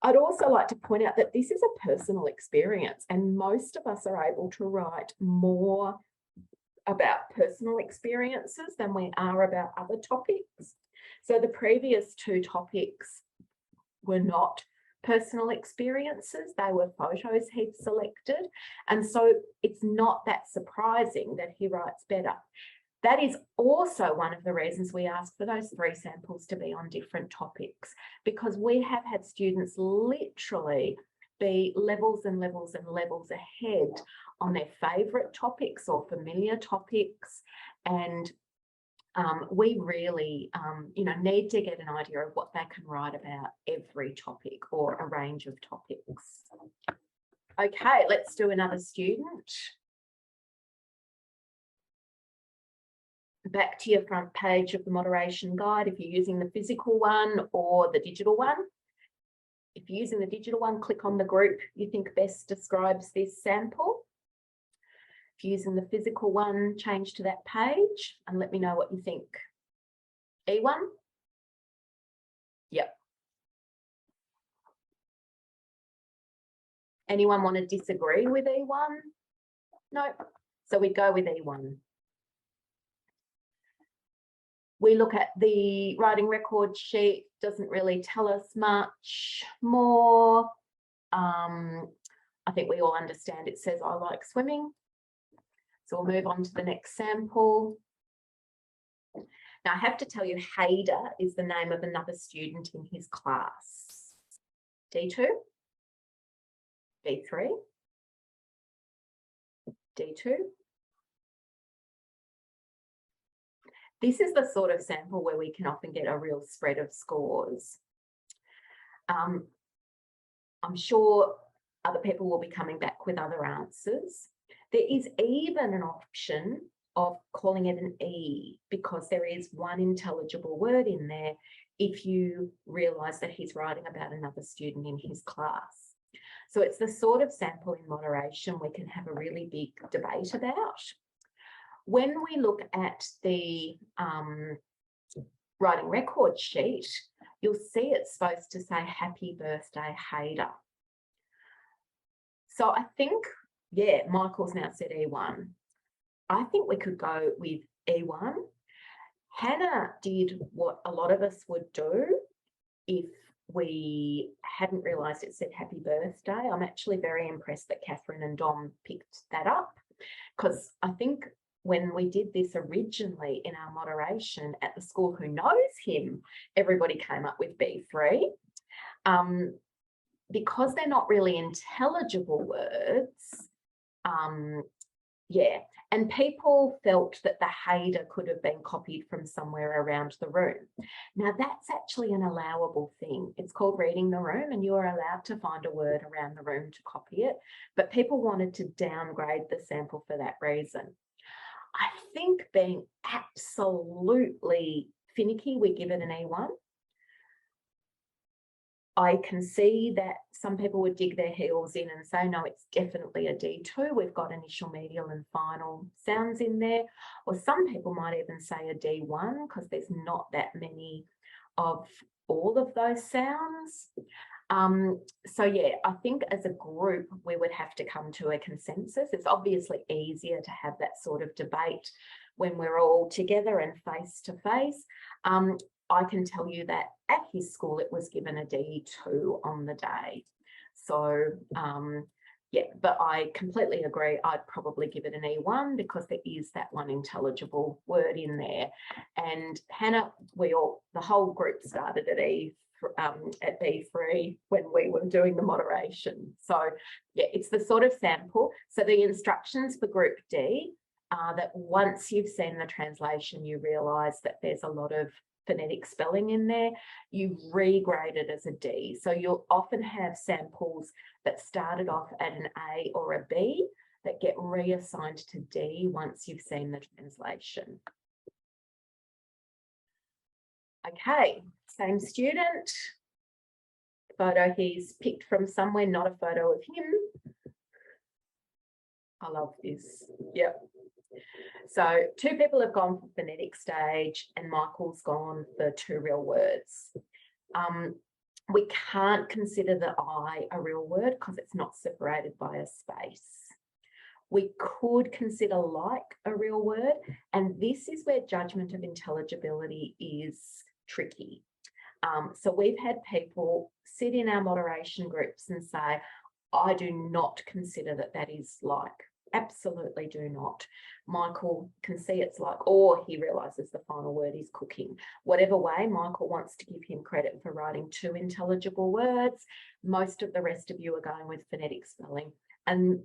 I'd also like to point out that this is a personal experience, and most of us are able to write more about personal experiences than we are about other topics. So the previous two topics were not personal experiences, they were photos he'd selected. And so it's not that surprising that he writes better. That is also one of the reasons we ask for those 3 samples to be on different topics, because we have had students literally be levels and levels and levels ahead on their favourite topics or familiar topics. And we really, need to get an idea of what they can write about every topic or a range of topics. Okay, let's do another student. Back to your front page of the moderation guide if you're using the physical one or the digital one. If you're using the digital one, click on the group you think best describes this sample. If you're using the physical one, change to that page and let me know what you think. E1? Yep. Anyone want to disagree with E1? No. So we go with E1. We look at the writing record sheet, doesn't really tell us much more. I think we all understand it says, I like swimming. So we'll move on to the next sample. Now I have to tell you, Hader is the name of another student in his class. D2, D3, D2. This is the sort of sample where we can often get a real spread of scores. I'm sure other people will be coming back with other answers. There is even an option of calling it an E because there is one intelligible word in there if you realise that he's writing about another student in his class. So it's the sort of sample in moderation we can have a really big debate about. When we look at the writing record sheet, you'll see it's supposed to say happy birthday, Hader. So I think, yeah, Michael's now said E1. I think we could go with E1. Hannah did what a lot of us would do if we hadn't realised it said happy birthday. I'm actually very impressed that Catherine and Dom picked that up because I think when we did this originally in our moderation at the school who knows him, everybody came up with B3. Because they're not really intelligible words, yeah, and people felt that the Hader could have been copied from somewhere around the room. Now that's actually an allowable thing. It's called reading the room and you are allowed to find a word around the room to copy it, but people wanted to downgrade the sample for that reason. I think being absolutely finicky, we give it an E1. I can see that some people would dig their heels in and say, no, it's definitely a D2. We've got initial, medial and final sounds in there. Or some people might even say a D1 because there's not that many of all of those sounds. So yeah, I think as a group, we would have to come to a consensus. It's obviously easier to have that sort of debate when we're all together and face to face. I can tell you that at his school, it was given a D2 on the day. So yeah, but I completely agree. I'd probably give it an E1 because there is that one intelligible word in there. And Hannah, the whole group started at B3 when we were doing the moderation. So yeah, it's the sort of sample. So the instructions for group D are that once you've seen the translation, you realise that there's a lot of phonetic spelling in there, you regrade it as a D. So you'll often have samples that started off at an A or a B that get reassigned to D once you've seen the translation. Okay, same student. Photo he's picked from somewhere, not a photo of him. I love this. Yep. So 2 people have gone for phonetic stage and Michael's gone for 2 real words. We can't consider the I a real word because it's not separated by a space. We could consider like a real word, and this is where judgment of intelligibility is tricky. So we've had people sit in our moderation groups and say, I do not consider that that is like. Absolutely do not. Michael can see it's like, or he realizes the final word is cooking. Whatever way, Michael wants to give him credit for writing 2 intelligible words. Most of the rest of you are going with phonetic spelling. And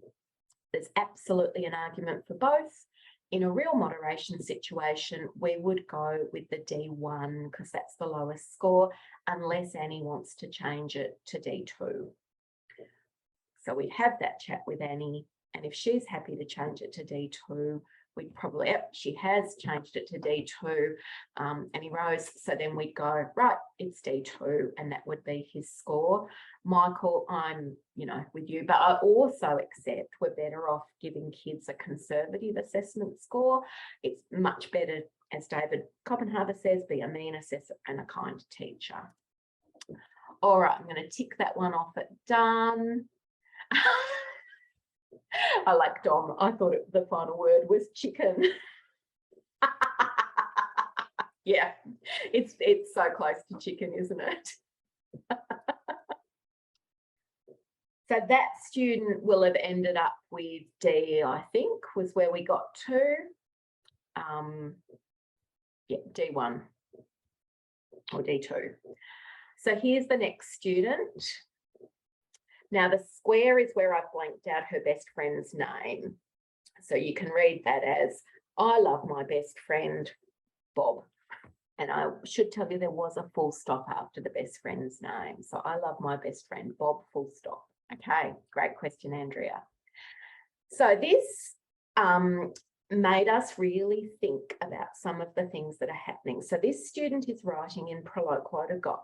there's absolutely an argument for both. In a real moderation situation, we would go with the D1 because that's the lowest score, unless Annie wants to change it to D2. So we'd have that chat with Annie. And if she's happy to change it to D2, we'd probably, yep, she has changed it to D2, Annie Rose. So then we'd go, right, it's D2, and that would be his score. Michael, I'm, with you, but I also accept we're better off giving kids a conservative assessment score. It's much better, as David Copenhaver says, be a mean assessor and a kind teacher. All right, I'm going to tick that one off at done. I like Dom. I thought the final word was chicken. Yeah, it's so close to chicken, isn't it? So that student will have ended up with D, I think, was where we got to. Yeah, D1 or D2. So here's the next student. Now, the square is where I've blanked out her best friend's name. So you can read that as, I love my best friend, Bob. And I should tell you there was a full stop after the best friend's name. So I love my best friend, Bob, full stop. Okay, great question, Andrea. So this made us really think about some of the things that are happening. So this student is writing in Proloquo to go,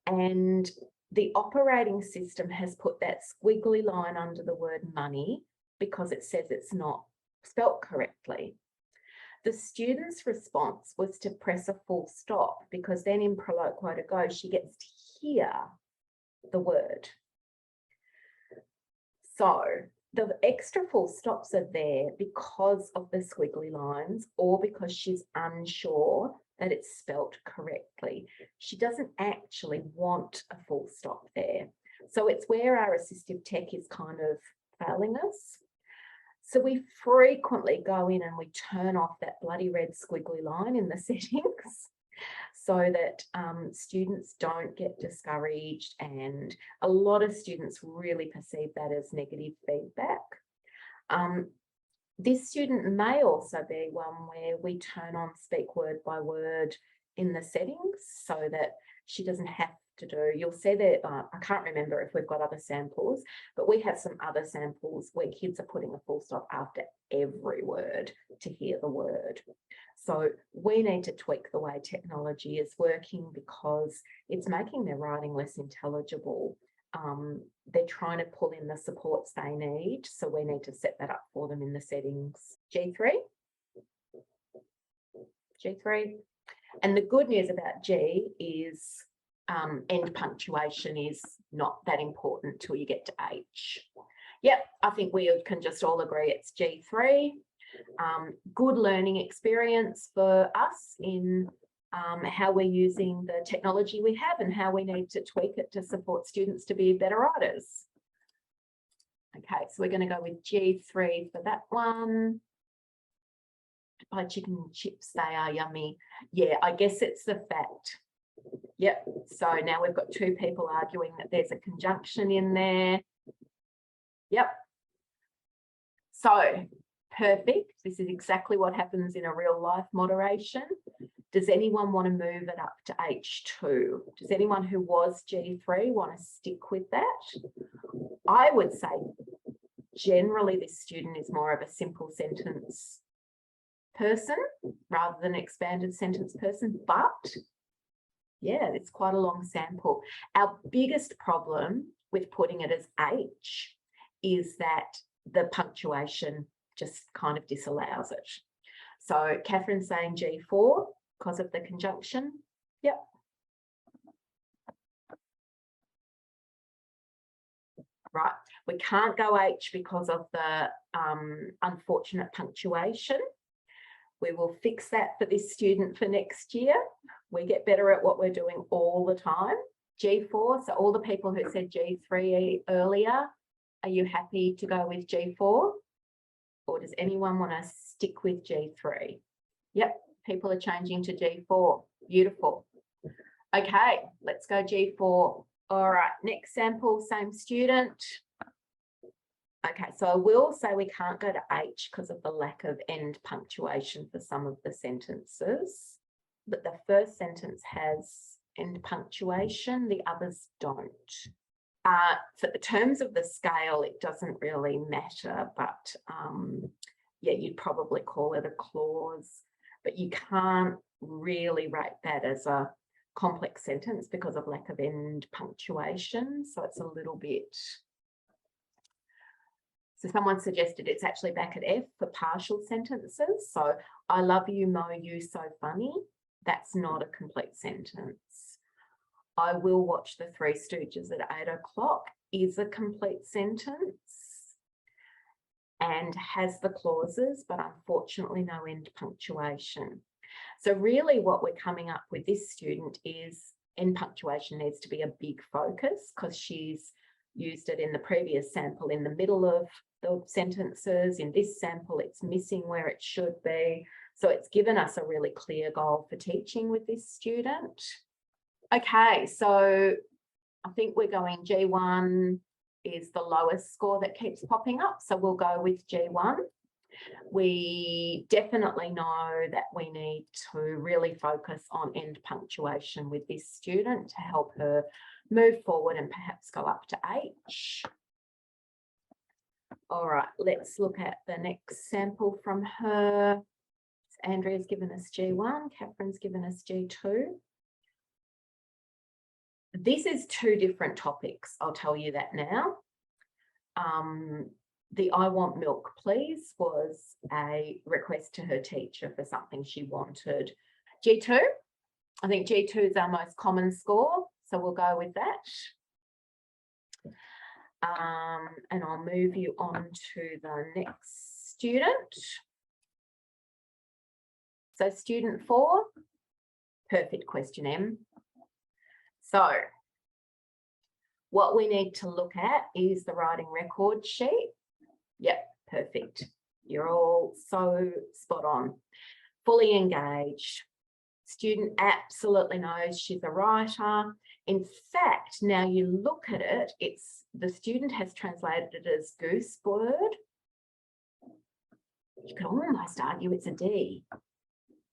and the operating system has put that squiggly line under the word money because it says it's not spelt correctly. The student's response was to press a full stop because then in Proloquo to go, she gets to hear the word. So the extra full stops are there because of the squiggly lines or because she's unsure that it's spelt correctly. She doesn't actually want a full stop there. So it's where our assistive tech is kind of failing us. So we frequently go in and we turn off that bloody red squiggly line in the settings so that students don't get discouraged, and a lot of students really perceive that as negative feedback. This student may also be one where we turn on speak word by word in the settings so that she doesn't have to do, you'll see that, I can't remember if we've got other samples, but we have some other samples where kids are putting a full stop after every word to hear the word. So we need to tweak the way technology is working because it's making their writing less intelligible. They're trying to pull in the supports they need, so we need to set that up for them in the settings. G3. And the good news about G is end punctuation is not that important till you get to H. Yep, I think we can just all agree it's G3. Good learning experience for us in how we're using the technology we have and how we need to tweak it to support students to be better writers. Okay, so we're going to go with G3 for that one. By chicken chips, they are yummy. Yeah, I guess it's the fact. Yep, so now we've got 2 people arguing that there's a conjunction in there. Yep. So, perfect. This is exactly what happens in a real life moderation. Does anyone want to move it up to H2? Does anyone who was G3 want to stick with that? I would say generally this student is more of a simple sentence person rather than expanded sentence person, but yeah, it's quite a long sample. Our biggest problem with putting it as H is that the punctuation just kind of disallows it. So Catherine's saying G4 because of the conjunction. Yep. Right, we can't go H because of the unfortunate punctuation. We will fix that for this student for next year. We get better at what we're doing all the time. G4, so all the people who said G3 earlier, are you happy to go with G4? Or does anyone want to stick with G3? Yep, people are changing to G4. Beautiful. Okay, let's go G4. All right, next sample, same student. Okay, so I will say we can't go to H because of the lack of end punctuation for some of the sentences. But the first sentence has end punctuation, the others don't. For the terms of the scale, it doesn't really matter, but yeah, you'd probably call it a clause, but you can't really rate that as a complex sentence because of lack of end punctuation. So it's a little bit. So someone suggested it's actually back at F for partial sentences. So I love you, Mo, you so funny. That's not a complete sentence. I will watch the Three Stooges at 8 o'clock is a complete sentence and has the clauses, but unfortunately no end punctuation. So really what we're coming up with this student is end punctuation needs to be a big focus because she's used it in the previous sample in the middle of the sentences. In this sample, it's missing where it should be. So it's given us a really clear goal for teaching with this student. Okay, so I think we're going G1 is the lowest score that keeps popping up. So we'll go with G1. We definitely know that we need to really focus on end punctuation with this student to help her move forward and perhaps go up to H. All right, let's look at the next sample from her. Andrea's given us G1, Catherine's given us G2. This is two different topics, I'll tell you that now. The I want milk, please was a request to her teacher for something she wanted. G2, I think G2 is our most common score, so we'll go with that. And I'll move you on to the next student. So student 4, perfect question, M. So what we need to look at is the writing record sheet. Yep, perfect. You're all so spot on. Fully engaged. Student absolutely knows she's a writer. In fact, now you look at it, it's the student has translated it as goose bird. You could almost argue it's a D.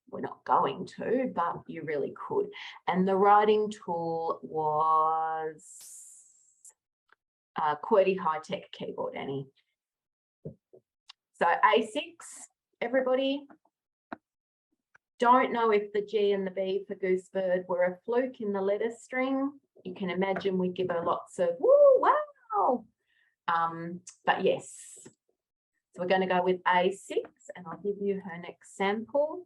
We're not going to, but you really could. And the writing tool was QWERTY high-tech keyboard, Annie. So A6, everybody. Don't know if the G and the B for goosebird were a fluke in the letter string. You can imagine we give her lots of woo, wow. But yes, so we're going to go with A6 and I'll give you her next sample.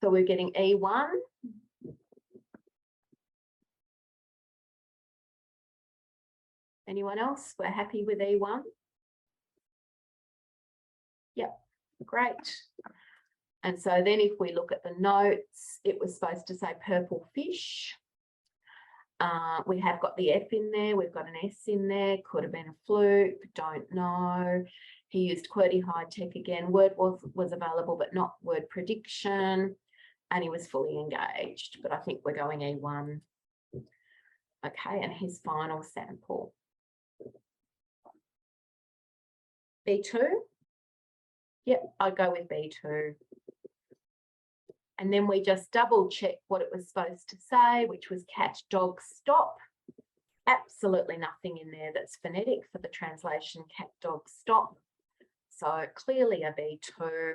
So we're getting E1. Anyone else? We're happy with E1? Yep, great. And so then if we look at the notes, it was supposed to say purple fish. We have got the F in there. We've got an S in there. Could have been a fluke. Don't know. He used QWERTY high-tech again. Word was available, but not word prediction. And he was fully engaged. But I think we're going E1. Okay, and his final sample. B2. Yep, I'd go with B2. And then we just double check what it was supposed to say, which was cat, dog, stop. Absolutely nothing in there that's phonetic for the translation cat, dog, stop. So clearly a B2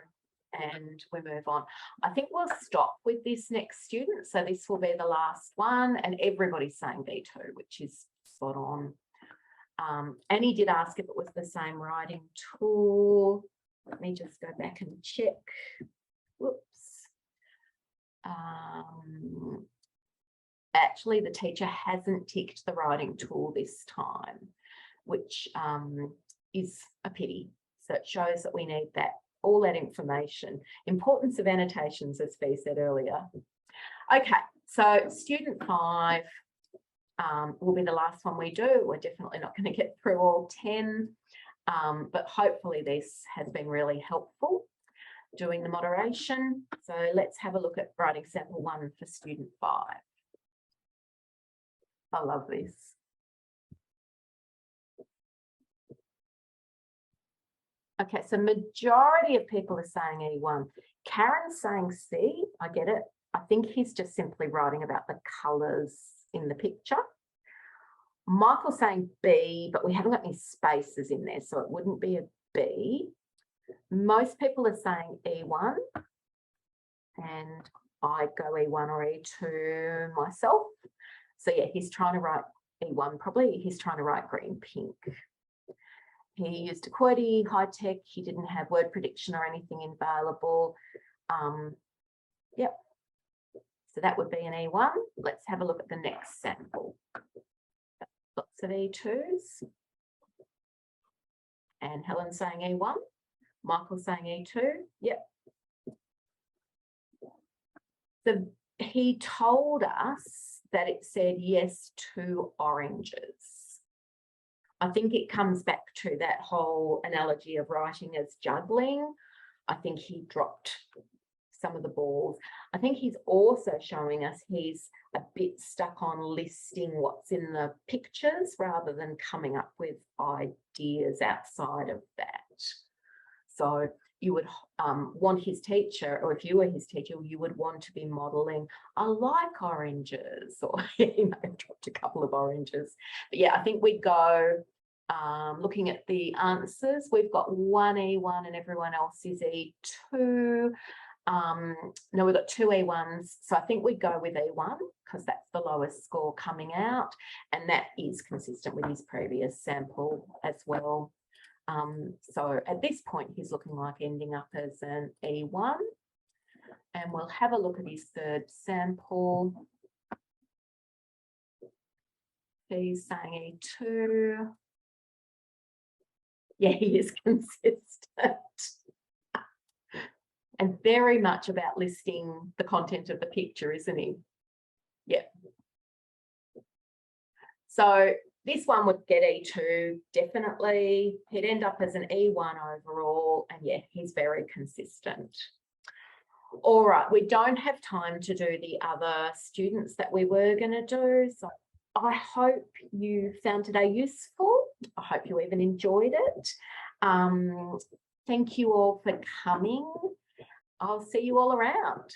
and we move on. I think we'll stop with this next student. So this will be the last one and everybody's saying B2, which is spot on. Annie did ask if it was the same writing tool. Let me just go back and check. Whoops. Actually, the teacher hasn't ticked the writing tool this time, which is a pity. So it shows that we need that, all that information. Importance of annotations, as Fee said earlier. Okay, so student 5 will be the last one we do. We're definitely not going to get through all 10. But hopefully this has been really helpful doing the moderation. So let's have a look at writing sample 1 for student 5. I love this. Okay, so majority of people are saying E1. Karen's saying C, I get it. I think he's just simply writing about the colours in the picture. Michael's saying B, but we haven't got any spaces in there, so it wouldn't be a B. Most people are saying E1, and I go E1 or E2 myself. So yeah, he's trying to write E1, probably he's trying to write green, pink. He used a QWERTY, high tech, he didn't have word prediction or anything available. Yep, so that would be an E1. Let's have a look at the next sample. Lots of E2s. And Helen's saying E1. Michael's saying E2. Yep. So he told us that it said yes to oranges. I think it comes back to that whole analogy of writing as juggling. I think he dropped some of the balls. I think he's also showing us he's a bit stuck on listing what's in the pictures rather than coming up with ideas outside of that. So you would want his teacher, or if you were his teacher, you would want to be modelling, I like oranges, or he may have dropped a couple of oranges. But yeah, I think we go looking at the answers. We've got 1 E1 and everyone else is E2. No, we've got 2 E1s. So I think we go with E1 because that's the lowest score coming out. And that is consistent with his previous sample as well. So at this point, he's looking like ending up as an E1. And we'll have a look at his third sample. He's saying E2. Yeah, he is consistent. And very much about listing the content of the picture, isn't he? Yeah. So this one would get E2, definitely. He'd end up as an E1 overall. And yeah, he's very consistent. All right, we don't have time to do the other students that we were going to do. So I hope you found today useful. I hope you even enjoyed it. Thank you all for coming. I'll see you all around.